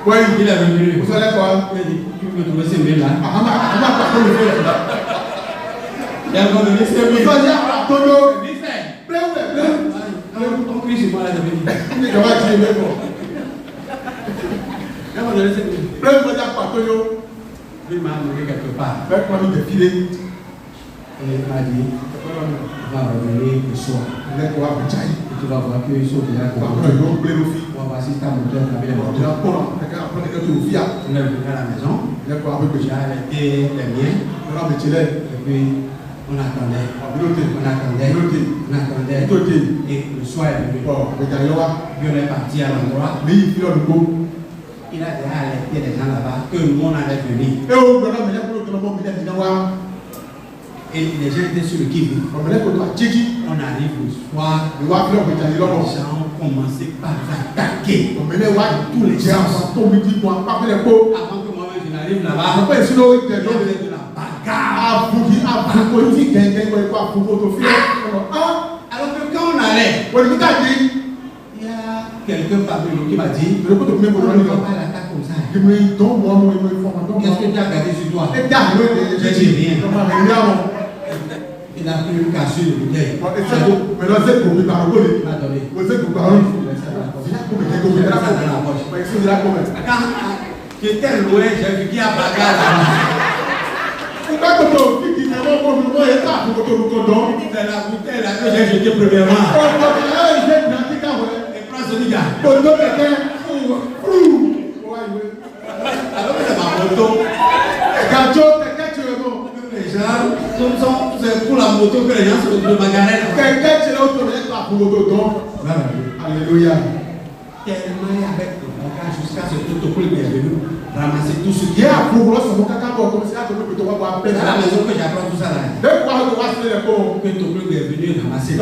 Il est revenu. Vous allez quoi? Il a dit, tu peux trouver ces 1000 là. Il a donné ces 1000. On crie sur moi là, il m'a amené quelque part. Et il m'a dit, on va revenir le soir. Et tu vas voir qu'ils sont déjà convaincus. On va voir si ta moteur avait les moteurs. On est venu à la maison. J'ai arrêté les miens. Et puis, on attendait. Et le soir est venu. Puis on est parti à l'endroit. Il a déjà alerté les gens là-bas que le monde allait venir. Et les gens étaient sur le qui-vive. On arrive le soir. Les gens ont commencé par attaquer tous les gens. Avant que moi-même je n'arrive là-bas, il y avait de la bagarre. Alors que quand on allait, il y a quelqu'un parmi nous qui m'a dit, on ne va pas l'attaquer comme ça. Qu'est-ce que tu as gardé sur toi? Je dis rien. Il a pris une cassure de bouteille. Il m'a donné. Quand j'étais loin, j'ai vu qu'il y a bagarre là-bas. C'est la bouteille là que j'ai jetée premièrement. Et prends ce gars. Alors que c'est ma moto. Les gens, c'est pour la moto que les gens se retrouvent de bagarre. Alléluia. Tellement il y avait de bagarre jusqu'à ce que tout le monde est venu ramasser tout ce qui est. C'est à la maison que j'apprends tout ça là. Que tout le monde est venu ramasser.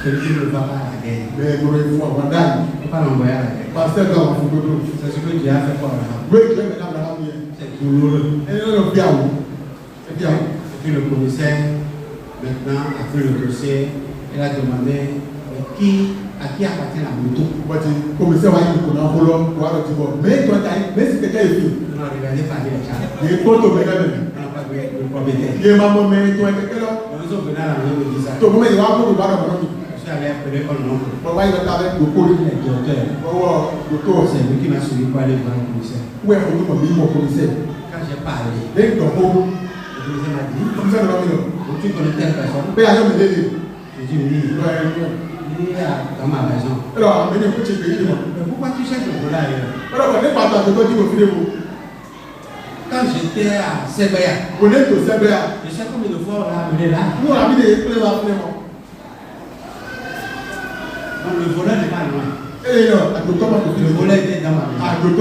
Celui qui ne va pas à la guerre. Il ne faut pas l'envoyer à la guerre. C'est ce que Dieu a fait pour Abraham. C'est douloureux. Et puis le commissaire, maintenant, a pris le dossier. Il a demandé à qui appartient la moto. On a regardé par les chats. On n'a pas vu le propriétaire. Ils sont venus à la maison de Disa. Je suis allé appeler mon oncle. C'est lui qui m'a suivi pour aller voir le commissaire. Quand j'ai parlé, le commissaire m'a dit, tu connais telle personne? J'ai dit oui. Il est dans ma maison. Mais pourquoi tu cherches le dollar ailleurs? Quand j'étais à Sebaya, je sais combien de fois on l'a amené là. Donc le voleur n'est pas loin. Le voleur était dans ma maison. Je ne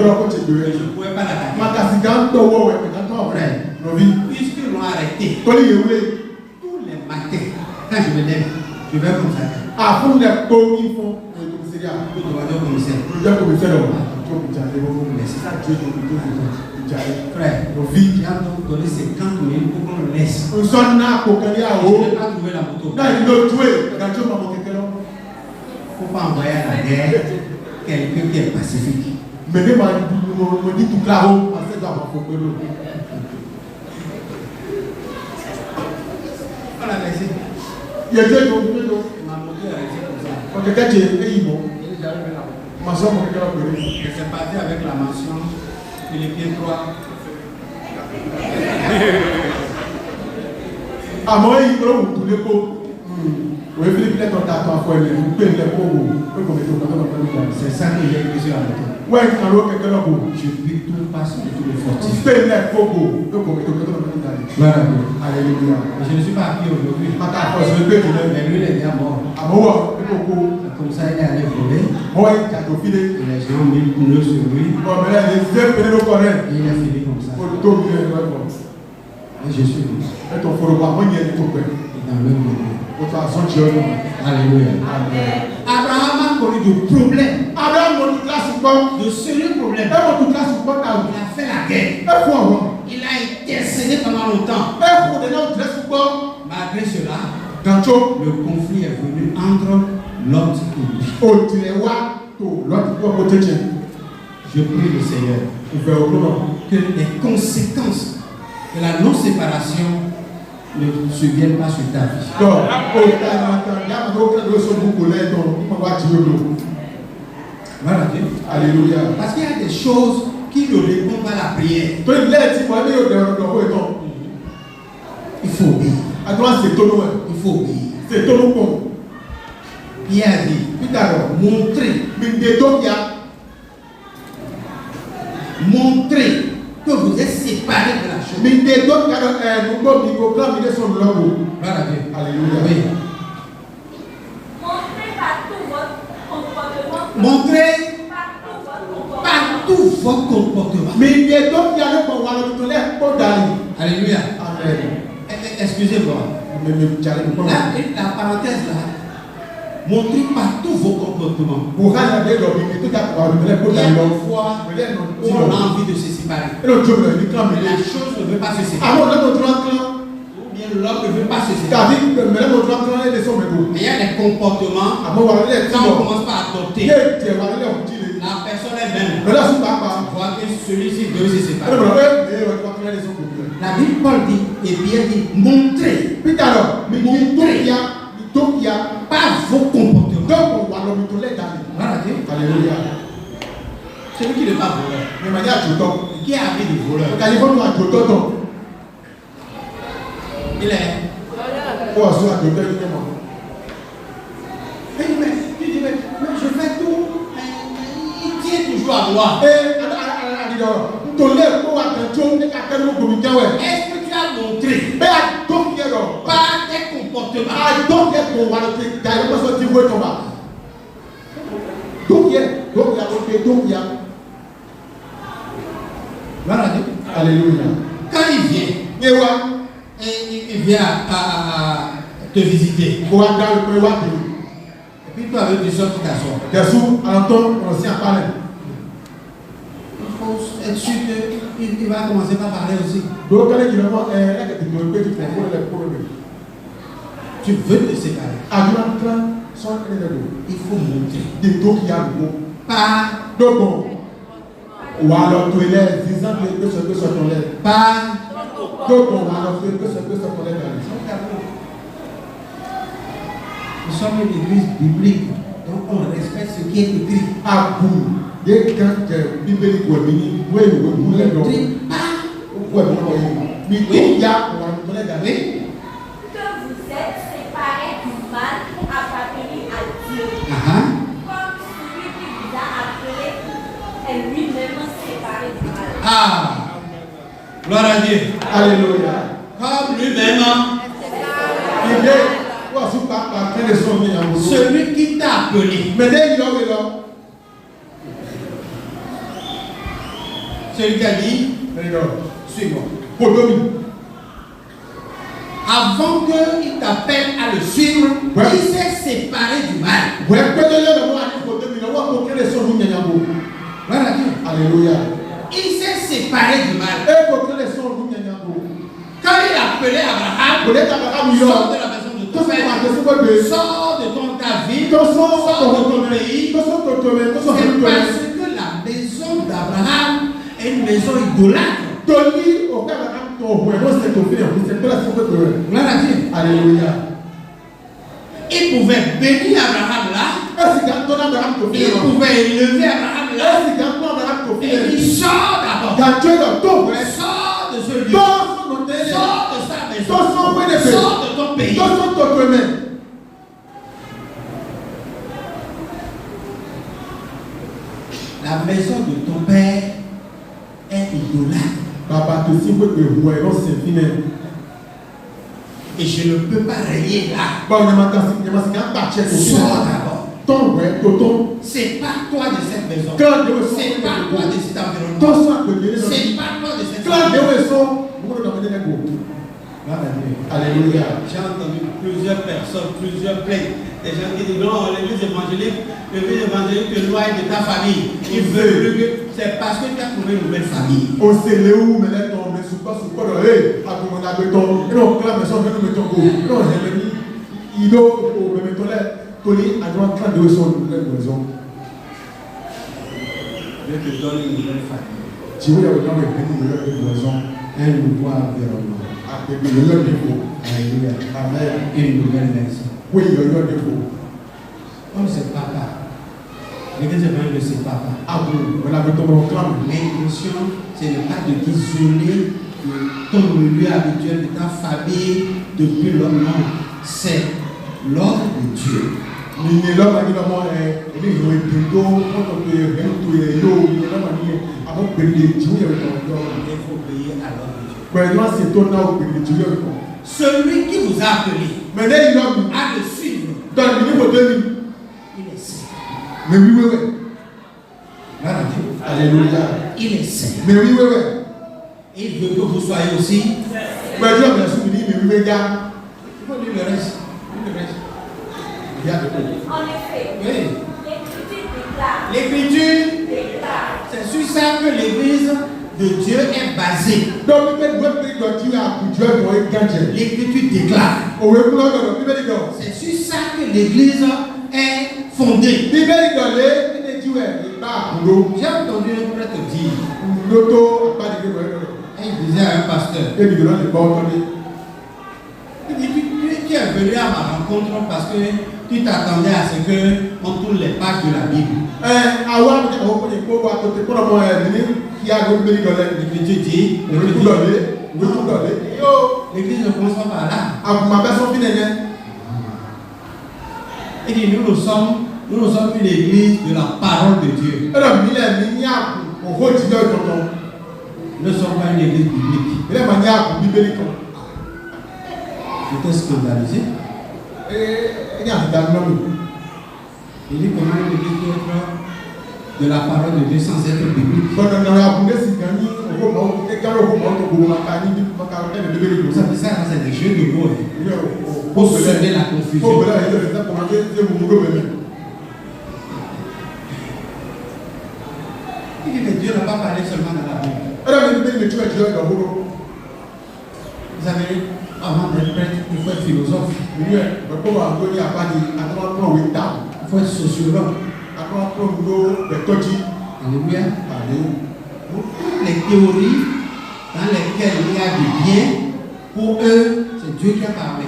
pouvais pas l'attaquer. Puisqu'ils l'ont arrêté, tous les matins, quand je me lève, je vais comme ça. Frère, il a donc donné 50 000 pour qu'on le laisse. Je n'ai pas trouvé la moto. Il ne faut pas envoyer à la guerre quelqu'un qui est pacifique. On a laissé. Ma moto est restée comme ça. Je suis parti avec la mention Philippiens 3. C'est ça que j'ai écrit sur la moto. Je vis tout passe sur tous les fortifs. Voilà. Je ne suis pas appris aujourd'hui. Mais lui, il est déjà mort. Comme ça, il est allé voler. Et les gens ont mis le pneu sur lui. Et il a fini comme ça. Et je suis venu. Et ton foro ba mo nye to pe. Dans le monde. Votre façon Dieu. Alléluia. Abraham a connu de problèmes. Abraham mo toute la support. De sérieux problèmes. Et mo toute la support ta. Il a fait la guerre. Et quoi avant? Il a intercédé pendant longtemps. Et pour donner notre support. Malgré cela, le conflit est venu entre Lot et lui. Je prie le Seigneur que les conséquences de la non-séparation ne se viennent pas sur ta vie. Voilà. Alléluia. Parce qu'il y a des choses qui ne répondent pas à la prière. Il faut obéir. Il faut obéir. C'est tout le monde. Pierre a dit, montrer que vous êtes séparés de la chose. Alléluia. Oui. Montrez par tout votre comportement. Montrez par tout votre comportement. Alléluia. Amen. Excusez-moi. Là, la parenthèse là. Montrez par tous vos comportements. Il y a une fois où on a envie de se séparer. La chose ne veut pas se séparer. Ou bien l'homme ne veut pas se séparer. Mais il y a des comportements. Quand on commence par adopter, la personne elle-même voit que celui-ci doit se séparer. La Bible Paul dit, et bien dit, montrez. Pas vos comportements. Voilà, Alléluia. Celui qui n'est pas voleur, qui a envie de voleur, il est. Mais je fais tout. Il tient toujours à moi. Est-ce que tu as montré par tes comportements? Voilà. Alléluia. Quand il vient, il vient à te visiter. Et puis toi avec tu sors pour t'asseoir. Il faut être sûr qu'il va commencer par parler aussi. Tu veux te séparer. Il faut monter. Par nous sommes une église biblique, donc on respecte ce qui est écrit. Oui. Que vous êtes séparés du mal pour appartenir à Dieu. Comme celui qui vous a appelé est lui-même séparé du mal. Ah, gloire à Dieu. Alléluia. Comme lui-même. Celui qui t'a appelé. Celui qui a dit, suis-moi. Avant qu'il t'appelle à le suivre, il s'est séparé du mal. Voilà Dieu. Alléluia. Il s'est séparé du mal. Quand il a appelé Abraham, sors de la maison de ton père, sors de ta vie, sors de ton pays. C'est parce que la maison d'Abraham est une maison idolâtre. Alléluia. Il pouvait bénir Abraham là. Il pouvait élever Abraham là. Et il sort d'abord. Sors de ce lieu. Sors de sa maison. Sors de ton pays. La maison de ton père est idolâtre. Et je ne peux pas régner là. Sors d'abord. C'est pas toi de cette maison. C'est pas toi de cet environnement. C'est pas toi de cette famille. Alléluia. J'ai entendu plusieurs personnes, plusieurs plaintes. Des gens qui disent non, l'église évangélique te loin de ta famille. Il veut plus que. C'est parce que tu as trouvé une nouvelle famille. Au Céléou, mais là, on met sous pas, hé, à mon abeton, et non, là, mais ça, nous mettons go. Non, j'ai mis, il doit, au même temps, là, Tony, à droite, quand de son nouvelle maison. Dieu te donne une nouvelle famille. Tu veux, il y a autant de une maison. Un nouveau environnement. Alléluia. Amen. Une nouvelle maison. Oui, il y a eu un défaut. Comme c'est papa. L'église évangélique de ses papas. Ah bon, on avait ton proclame. L'intention, c'est ne pas de t'isoler de ton milieu habituel, de ta famille, depuis l'homme. Non, c'est l'ordre de Dieu. Ni l'homme a dit non, il est joué plutôt, quand on peut rien tout et yo, il est l'homme a dit, avant de payer les Dieu, Il faut payer à l'ordre de Dieu. Maintenant, c'est ton nom de Dieu. Celui qui vous a appelé à le suivre, dans le niveau 2000, il est saint. mais oui, oui, oui. Alléluia. Il est saint. Mais oui, oui, oui. Et il veut que vous soyez aussi. Mais Dieu a bien sûr dit, mais oui, oui, gars. Il faut dire le reste. Le reste. En effet, Oui. l'Écriture L'écriture, déclare. c'est sur ça que l'église de Dieu est basée. Donc, L'écriture déclare. C'est sur ça que l'église est fondée. J'ai entendu un prêtre dire, il disait à un pasteur, il dit, tu es venu à ma rencontre parce que tu t'attendais à ce qu'on tourne les pages de la Bible. L'écriture dit, l'église ne commence pas par là. Il dit, nous sommes une église de la parole de Dieu. Nous ne sommes pas une église biblique. J'étais scandalisé. Il dit comment une église peut être de la parole de Dieu sans être biblique. Ça, c'est des jeux de mots. Pour semer la confusion. Il dit que Dieu n'a pas parlé seulement dans la Bible. Vous savez, avant d'être prêtre, il faut être philosophe. Il faut être sociologue. Alléluia. Toutes les théories dans lesquelles il y a du bien, pour eux, c'est Dieu qui a parlé.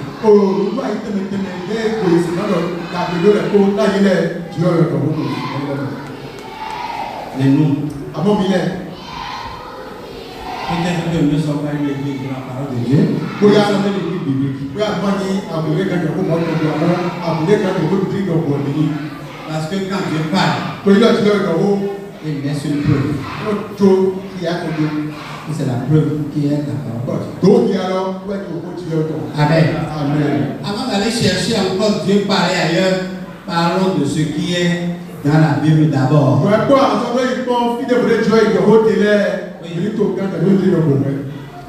Mais nous, peut-être que nous ne sommes pas une église de la parole de Dieu. Nous sommes une église biblique. Parce que quand Dieu parle, il laisse une preuve. Et c'est la preuve qui est la parole. Amen. Avant d'aller chercher encore Dieu parler ailleurs, parlons de ce qui est dans la Bible d'abord.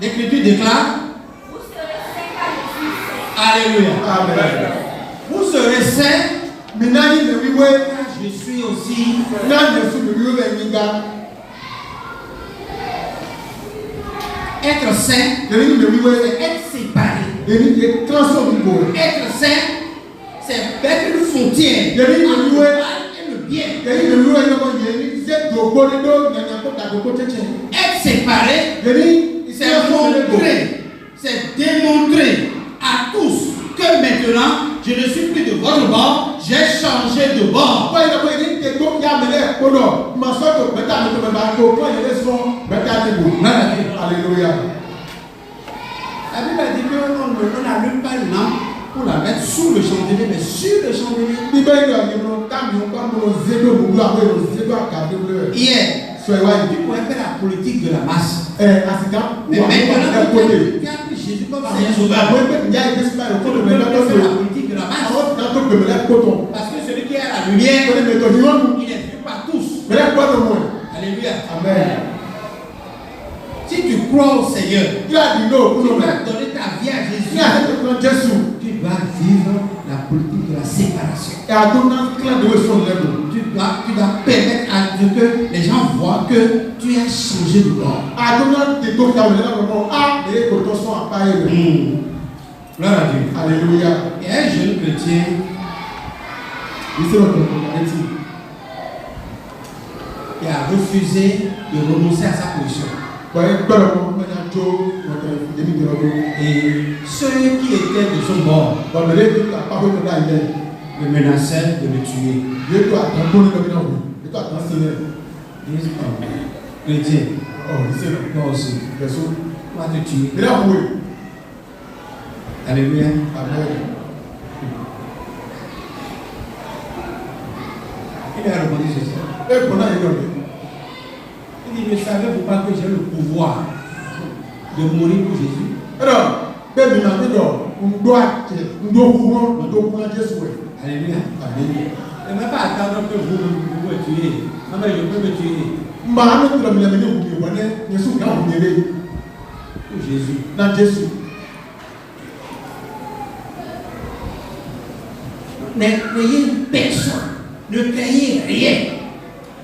L'Écriture déclare. Vous serez saints car je suis saint. Alléluia. Amen. Vous serez saints. Car je suis aussi. Être saint, c'est être séparé. Être saint, c'est être une frontière entre le mal et le bien. Être séparé, c'est montrer, c'est démontrer à tous que maintenant je ne suis plus de votre bord, j'ai changé de bord. Alléluia. La Bible a dit qu'on n'allume pas une lampe pour la mettre sous le chandelier, mais sur le chandelier. Hier, tu pouvais faire la politique de la masse. Mais maintenant, tu as pris Jésus comme Seigneur Sauveur. Tu ne peux pas faire la politique de la masse. Parce que celui qui est à la lumière, il est vu par tous. Alléluia. Amen. Si tu crois au Seigneur, tu vas donner ta ta vie à Jésus, Ní àtẹ̀tẹ̀ kan Jésù. tu dois vivre la politique de la séparation. Ẹ̀ àdóná kílá ìdíwé sọ̀rọ̀ lẹ́nu. Tu dois permettre à Dieu que les gens voient que tu as changé de corps. Àdóná tètò ìyàwó lẹ́nu ọ̀pọ̀ á lè kò tó sọ àpáyé rẹ̀. Gloire à Dieu. Alléluia. Il y a un jeune chrétien Ici on te reconnaît. qui a refusé de renoncer à sa position. Bọ̀dé gbọ́dọ̀ kọ́ ọmọ ẹ̀yà tó wọ̀tẹ̀ ìdèmí ìdèrọ̀dọ̀. Et ceux qui étaient de son bord Bọ̀dé lè tó àpapọ̀ ìtọ́lá ilẹ̀. le menaçaient de le tuer. Yé tó àtàn tó ní lọ́bí náà wò. Yé tó àtàn sílẹ̀. Ils disent, oh, chrétien, Ọ̀ ìṣe lọ. toi aussi, Gẹ̀ẹ́sọ. on va te tuer. Ilé àwọn wòye. Alléluia. Amen. Il a répondu ceci. Ẹ kọ́ náà yé lọ́dẹ. Il dit, ne savez-vous pas que j'ai le pouvoir de mourir pour Jésus? Ẹ̀rọ bẹ́ẹ̀ mi náà nílò ńdó àjẹ ńdó kúrọ́ Jésù rẹ̀. Alléluia. Alléluia. Ne même pas attendre que vous me tuiez. Non, mais je peux me tuer Mmaa mi tẹ̀lé mi lẹ́mi ní òkè wọ́n ní Yéṣu ní àwọn òkèlè pour Jésus. náà Jésù. N'ayez personne, ne craignez rien.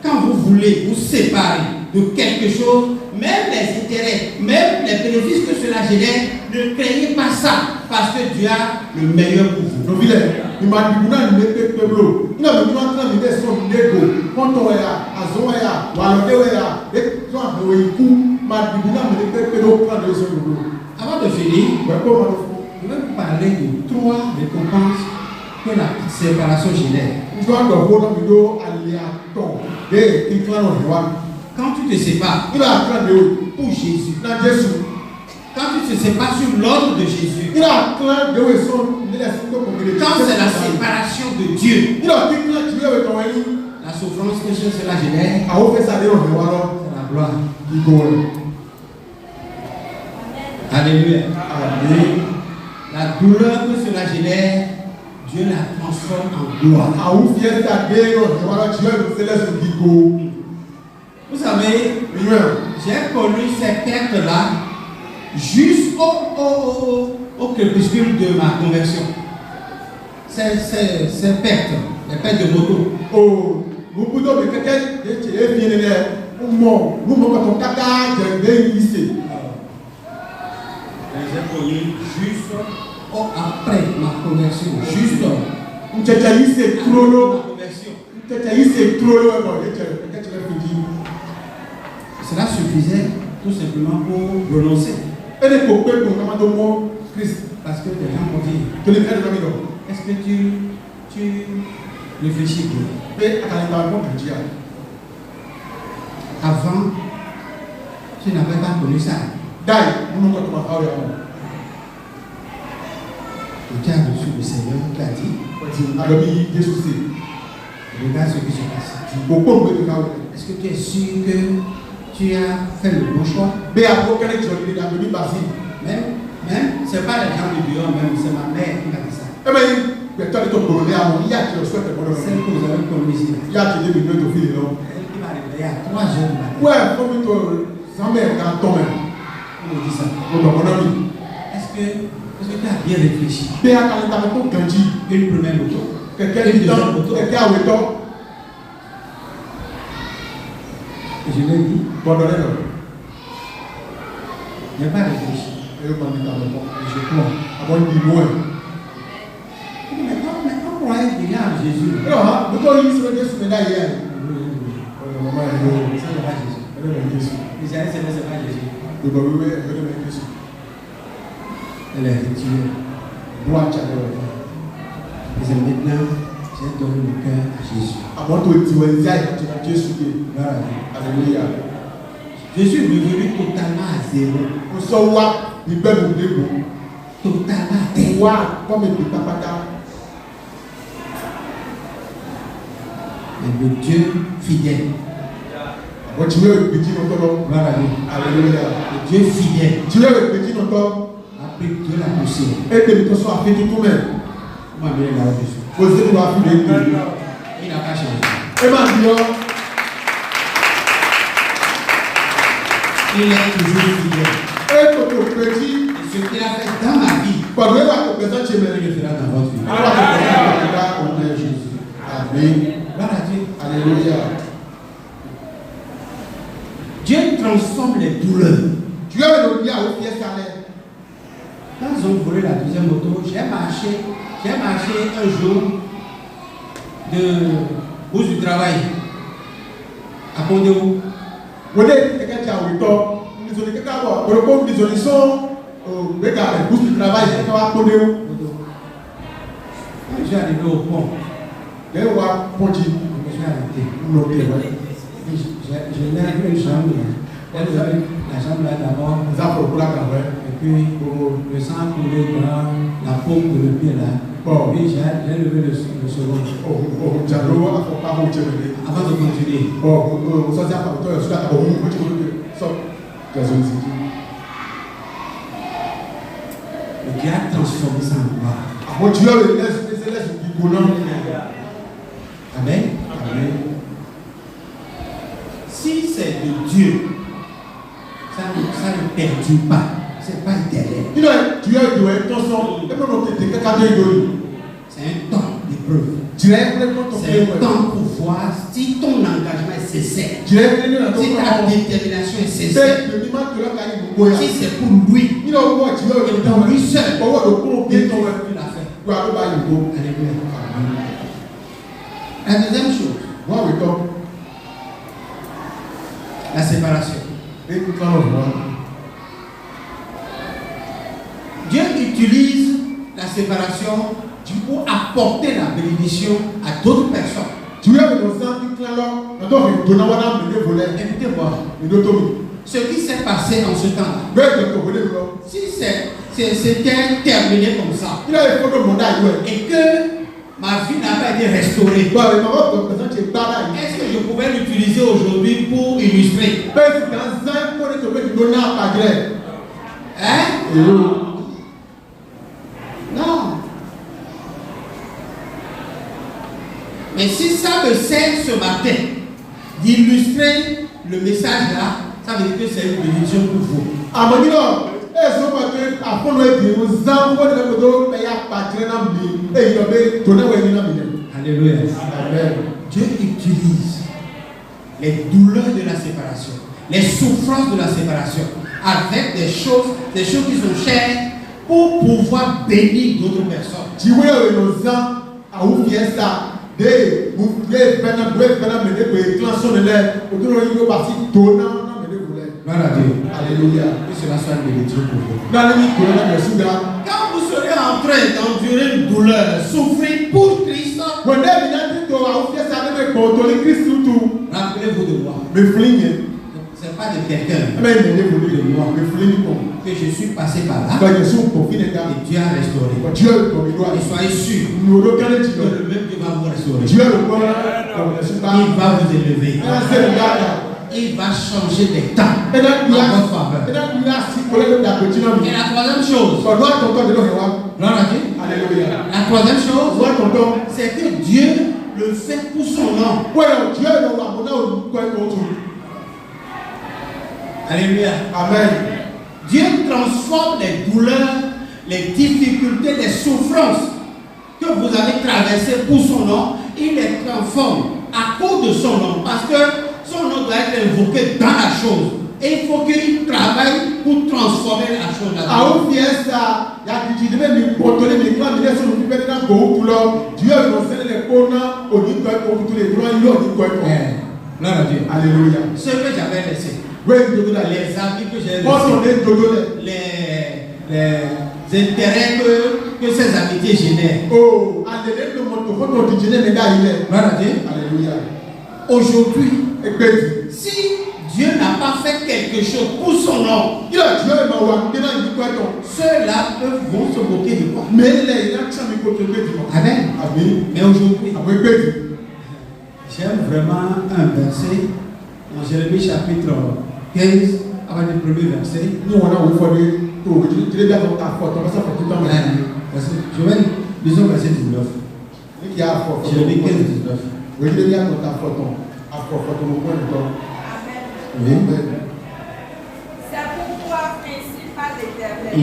Quand vous voulez vous séparer de quelque chose, même les intérêts, même les bénéfices que cela génère, ne craignez pas ça, parce que Dieu a le meilleur pour vous. Novile, ìmàdìbò náà ní pépé péblo. Iná mi tún àtúnà mi dẹ̀ sọ mi légo. Mọ́tò ẹ̀yà, àzọ́ ẹ̀yà, wàlọ́dẹ́ ẹ̀yà, ètò àbẹ̀wò ikú. Màdìbò náà mi ní pépé ló kúrò àdéhùn sọ gbogbo. Avant de finir, Bẹ́ẹ̀ kó máa lọ fún. je vais vous parler de 3 récompenses que la séparation génère. Nígbà tó kó náà mi ló alẹ́ àtọ̀ dé kíkọ́ náà ní wa. Quand tu te sépares Nígbà àtúnà dé o, pour Jésus, náà Jésù. quand tu te sépares sur l'ordre de Jésus, Nígbà àtúnà dé o sọ nílẹ̀ sí tó kòkòrò. quand c'est la séparation de Dieu, Nígbà kíkọ́ tí wíwẹ̀ tọ̀ wẹ́ni. la souffrance que cela génère, Àwọn fẹ́ sáré rọ̀ ní wa lọ. c'est la gloire. Ìgò rẹ̀. Alléluia. Àmín. La douleur que cela génère, Dieu la transforme en gloire. Àwọn fiẹ́ sáré rọ̀ ní wa lọ tí wíwẹ̀ tó ṣẹlẹ̀ sí ìgò. Vous savez, Ìwẹ̀. j'ai connu ces pertes-là jusqu'au crépuscule de ma conversion. Ces pertes, les pertes de moto. Oh, vous pouvez me quelqu'un de bien là. Nous quand kaka j'ai ici. J'ai connu juste après ma conversion. Juste On t'a ici trop long. ma conversion. On t'a ici trop long. Cela suffisait tout simplement pour renoncer. Et les copains pour comment de moi Christ. Parce que les gens m'ont dit, Que les frères de l'ami là. est-ce que tu réfléchis bien? Mais à la parole de Dieu. Avant, tu n'avais pas connu ça. Dai, nous nous comment faire. Et tu as reçu le Seigneur qui a dit, Alors il Jésus c'est. regarde ce qui se passe. Beaucoup de gens. Est-ce que tu es sûr que tu as fait le bon choix? Mais après quand tu as dit dans le passé. Même, c'est pas les gens du bureau, même, c'est ma mère qui m'a dit ça. Eh ben, mais toi tu connais avant, il y a qui le souhaite bonheur. Celle que vous avez connue ici. Il y a qui des minutes au fil là. Elle qui m'a réveillé à 3 heures du matin. Ouais, comme toi sans mère quand ton même. On me dit ça. Mon ami. Est-ce que tu as bien réfléchi? Mais à quand tu as grandi, Une première moto. quelqu'un dit quelqu'un a le temps. Et je lui ai dit, Bon donner là. je n'ai pas réfléchi. Et on m'a dit dans le bon. Et je crois. Avant de dire loin. Mais on croyait déjà en Jésus. Non, vous connaissez ce que Jésus m'a dit hier. Maman est là. Ça, c'est pas Jésus. Elle est Jésus. Isaïe, c'est pas Jésus. Le baby elle est Jésus. Elle est retirée. Bois tchadé. Et c'est maintenant, j'ai donné mon cœur à Jésus. Avant de dire ouais, il y a Jésus qui. Voilà. Alléluia. Je suis revenu totalement à zéro. On se voit, il peut nous dire Totalement à terre. ouais, comme il peut pas Et le Dieu fidèle. Quand tu veux répéter notre nom. Voilà. Alléluia. Le Dieu fidèle Tu veux répéter notre nom. a pris de la poussière. Et que nous soyons fait tout même. Moi, je vais là-dessus. Vous êtes là, vous êtes là. Il n'a pas changé. Et maintenant, Il est toujours fidèle. et notre petit, Et Ce qu'il a fait dans ma vie, il le fera dans votre vie. Amen. Alléluia. Dieu transforme les douleurs. Tu as le lien au pied salaire. Quand ils ont volé la deuxième moto, j'ai marché un jour de bourse du travail à Condéo. Vous avez quelqu'un qui a eu tort. Nous avons quelqu'un qui a eu tort. Nous avons bourse du travail à Condéo. Je suis arrivé au pont. Je suis arrêté. Je n'ai vu une chambre. Elle avait la chambre là d'abord. Et puis le sang coulait dans la paume de le pied là. Bon, puis j'ai levé le second. Avant de continuer. Le Dieu a transformé ça en gloire. Amen. Amen. Si c'est de Dieu, ça ne perturbe pas. C'est pas éternel. C'est un temps d'épreuve. C'est un temps pour voir si ton engagement est sincère. Si ta détermination est sincère. Si c'est pour lui. Et pour lui seul. Dieu tu l'as fait. Alléluia. La deuxième chose. La séparation. Dieu utilise la séparation pour apporter la bénédiction à d'autres personnes. Écoutez-moi. Ce qui s'est passé en ce temps-là, si c'était terminé comme ça, et que ma vie n'a pas été restaurée, est-ce que je pouvais l'utiliser aujourd'hui pour illustrer? Hein? Non. Mais si ça me sert ce matin d'illustrer le message là, ça veut dire que c'est une bénédiction pour vous. Alléluia. Dieu utilise les douleurs de la séparation, les souffrances de la séparation, avec des choses qui sont chères pour pouvoir bénir d'autres personnes. Voilà Dieu. Alléluia. Que cela soit une bénédiction pour vous. Quand vous serez en train d'endurer une douleur, souffrir pour Christ, rappelez-vous de moi. Ce n'est pas de quelqu'un, de moi, que je suis passé par là et Dieu a restauré. Et soyez sûr que le même Dieu va vous restaurer. Il va vous élever. Il va changer des temps en votre faveur. Et la troisième chose, la troisième chose, c'est que Dieu le fait pour son nom. Alléluia. Amen. Dieu transforme les douleurs, les difficultés, les souffrances que vous avez traversées pour son nom. Il les transforme à cause de son nom. Parce que son nom doit être invoqué dans la chose. Et il faut qu'il travaille pour transformer la chose là. Gloire à Dieu. Alléluia. Ce que j'avais laissé, les amis que j'ai laissés, les intérêts que ces amitiés génèrent. Gloire à Dieu. Alléluia. Aujourd'hui, si Dieu n'a pas fait quelque chose pour son nom, ceux-là vont se moquer de moi. Amen. Mais aujourd'hui, j'aime vraiment un verset dans Jérémie chapitre 15, avec le premier verset. Lisons verset 19. Jérémie 15, 19. Amen. C'est pourquoi ainsi parle l'Éternel.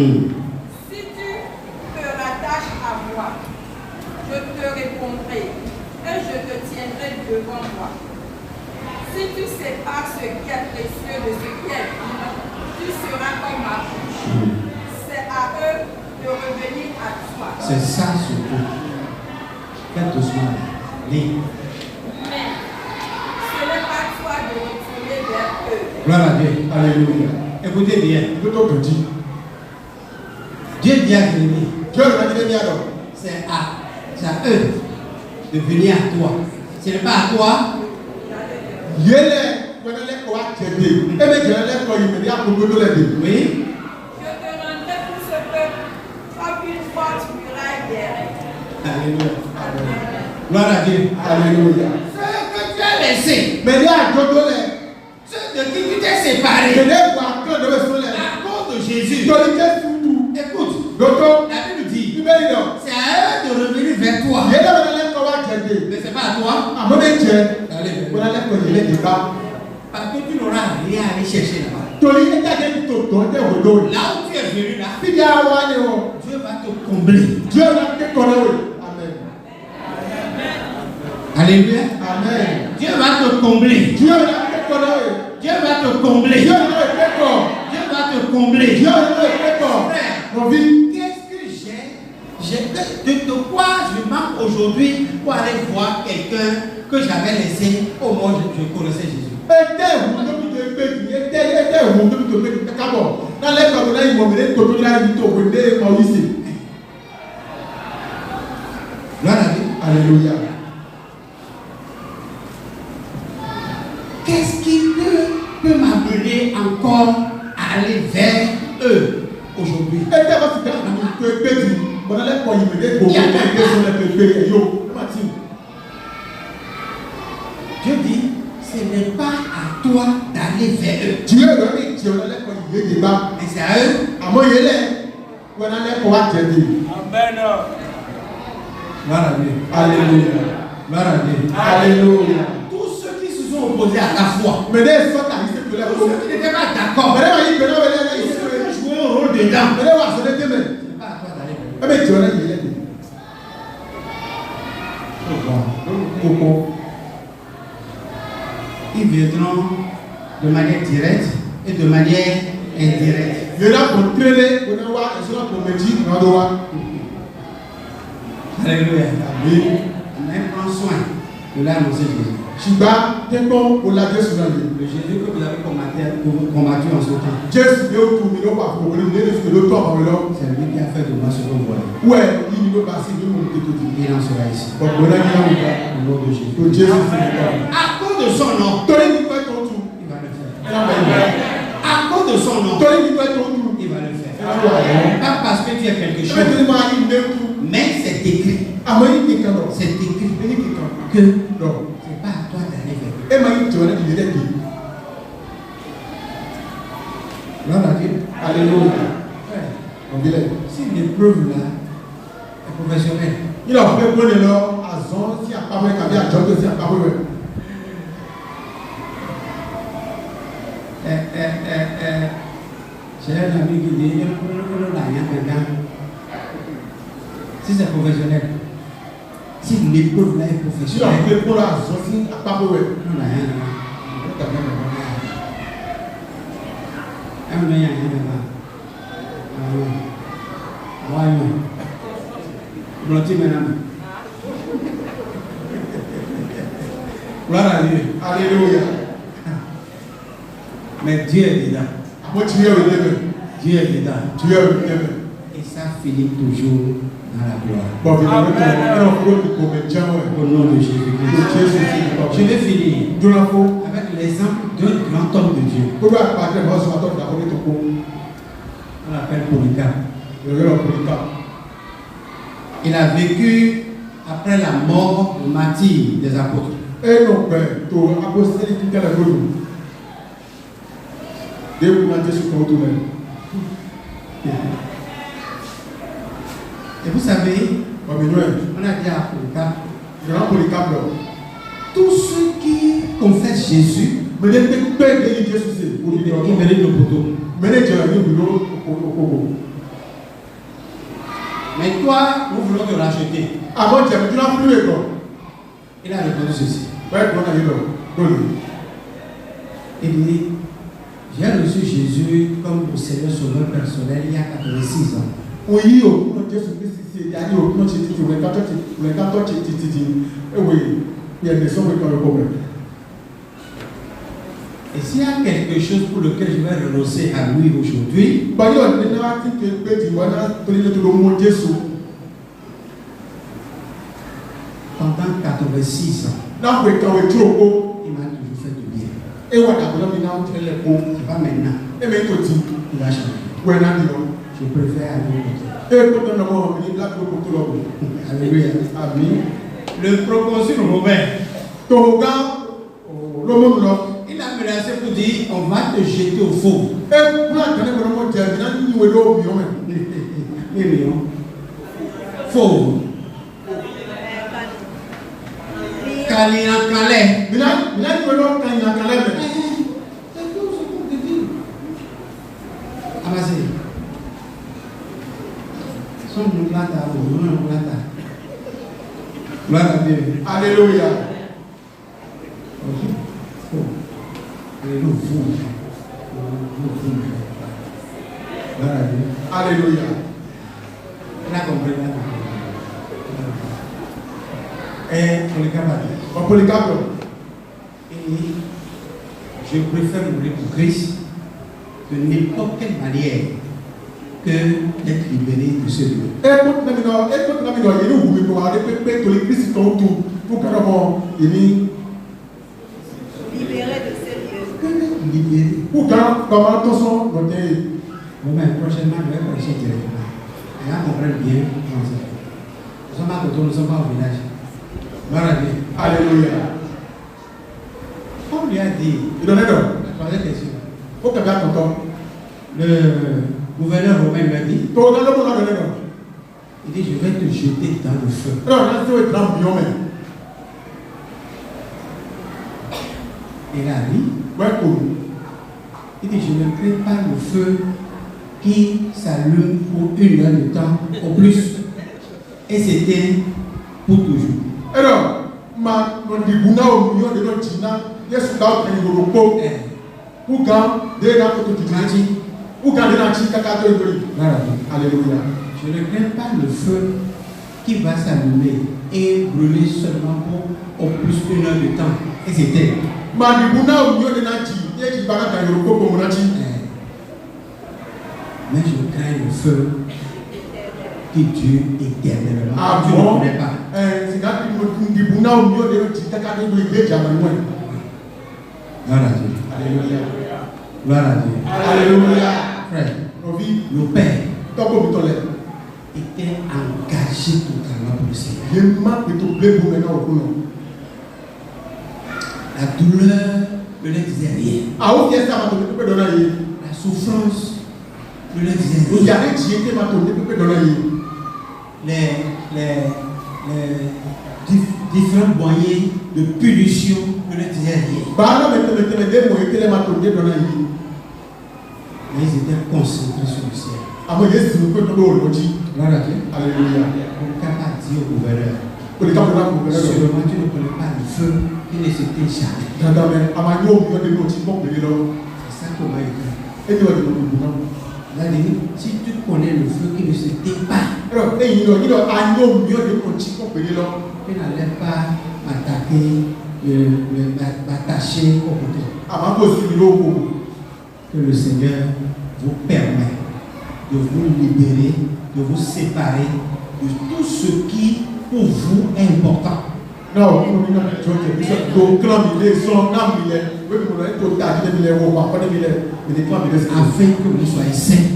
je te répondrai et je te tiendrai devant moi. Si tu sépares ce qui est précieux de ce qui est vil, tu seras comme ma bouche. C'est à eux de revenir à toi. C'est ça surtout. Faites doucement. Lis. Mais ce n'est pas toi de retourner vers eux. Gloire à Dieu. Alléluia. Écoutez bien. Dieu dit à Jérémie. C'est à eux de venir à toi. Ce n'est pas à toi. Oui. Je te rendrai pour ce peuple comme une forte muraille guerrière. Alléluia. Gloire à Dieu. Alléluia. Ce que tu as laissé, Mais il y a un ceux de qui tu t'es séparé, à cause de Jésus. Écoute, la Bible dit, c'est à eux de revenir vers toi. Mais ce n'est pas à toi. Allez, parce que tu n'auras rien à aller chercher là-bas. Là où tu es venu là, Dieu va te combler. Alléluia. Amen. Dieu va te combler. Dieu va te combler. Dieu va te combler. Frère, qu'est-ce que j'ai de quoi je manque aujourd'hui pour aller voir quelqu'un que j'avais laissé au moment où je connaissais Jésus. Gloire à Dieu. Alléluia. Qu'est-ce qui peut m'amener encore à aller vers eux aujourd'hui? Dieu dit, ce n'est pas à toi d'aller vers eux. Mais c'est à eux. Amen. Gloire à Dieu. Alléluia. Gloire à Dieu. Alléluia. Tous ceux qui se sont opposés à ta foi, Mais tous ceux qui n'étaient pas d'accord, jouer un rôle dedans. C'est pas à toi d'aller vers eux. Ils viendront de manière directe et de manière indirecte. Alléluia. Mais prends soin de l'annoncer Jésus. Le Jésus que vous avez combattu en ce temps, c'est lui qui a fait de moi ce que vous voyez. Il en sera ici. Au nom de Jésus. À cause de son nom, il va le faire. À cause de son nom, il va le faire. Pas parce que tu es quelque chose, mais c'est écrit. C'est écrit que c'est pas à toi d'aller vers eux. Gloire à Dieu. Alléluia. Si l'épreuve là est professionnelle, Il a fait prendre l'or à Zon, si à pas vrai, à John, si à pas vrai. j'ai un ami qui dit si c'est professionnel, si l'épreuve là est Si on professionnelle, fait prendre à Zon, si à pas vrai. on n'a rien là. Gloire à Dieu. Alléluia. Mais Dieu est dedans. Moi, tu es au début. Dieu est dedans. Tu es au début. Et ça finit toujours dans la gloire. Bon, vous avez Au nom de Jésus-Christ. Je vais finir avec l'exemple d'un grand homme de Dieu. On l'appelle Polycarpe. Il a vécu après la mort de martyr des apôtres. Et vous savez, on a dit à Polycarpe, tous ceux qui confessent Jésus, ils méritent le poteau. Mais toi, nous voulons te racheter. Avant, tu n'as plus les gars. Il a répondu ceci. Ouais, on a eu l'homme. Il dit, j'ai reçu Jésus comme mon Seigneur Sauveur personnel il y a 86 ans. Oui, Jésus Christ, il y a dit, oui, il y a des sommes qui ont le problème. Et s'il y a quelque chose pour lequel je vais renoncer à lui aujourd'hui, pendant 86 ans, il m'a toujours fait du bien. C'est pas maintenant. Il va changer. Je préfère aller au côté. Alléluia. Amen. Le proconsul Robert, il a menacé pour dire on va te jeter au fond. Faux. Calais. Avancez. Son plata, gloire à Dieu. Alléluia. Alléluia. On a compris là. Et pour les câbles. Et je préfère mourir pour Christ de n'importe quelle manière que d'être libéré de ce lieu. Libéré de ces lieux. Libéré. Prochainement, je vais prêcher directement. Et là, comprendre bien comment ça fait. Nous sommes à côté, nous sommes pas au village. Alléluia. On lui a dit, la troisième question. Le gouverneur romain lui a dit, il dit, je vais te jeter dans le feu. Et là, lui, il dit, je ne crains pas le feu qui s'allume pour 1 heure de temps au plus et s'éteint pour toujours. Alors, ma ndiguna au million de notre China, yes, dans le Golopo, ou quand des gens qui ou quand des gens qui Alléluia. Je ne crains pas le feu qui va s'allumer et brûler seulement pour au plus 1 heure de temps et s'éteindre. Ma ndiguna au million de Nachi, yes, qui va dans le Golopo pour Monachi. Mais je crains le feu qui dure éternellement. Ah tu bon? ne connais pas. C'est quand il dit Buna au milieu de l'autre, t'as qu'à dire que il est déjà loin. Gloire à Dieu. Alléluia. Gloire à Dieu. Alléluia. Frère, le Père tant qu'on peut était engagé totalement pour le Seigneur. Je manque de te blé pour maintenant au coup. La douleur ne leur disait rien. Ah, ok, ça m'a donné peu de donner. La souffrance ne leur disait rien. Il y avait qui était m'a donné peu de donner. Les différents moyens de punition ne leur disaient rien. Mais ils étaient concentrés sur le ciel. Gloire à Dieu. Alléluia. On ne peut pas dire au gouverneur. Seulement tu ne connais pas le feu qui ne s'était jamais. C'est ça qu'on m'a écrit. Si tu connais le feu qui ne s'était pas, tu n'allais pas m'attaquer, m'attacher au côté. Que le Seigneur vous permet de vous libérer, de vous séparer de tout ce qui pour vous est important. Afin que vous soyez saints.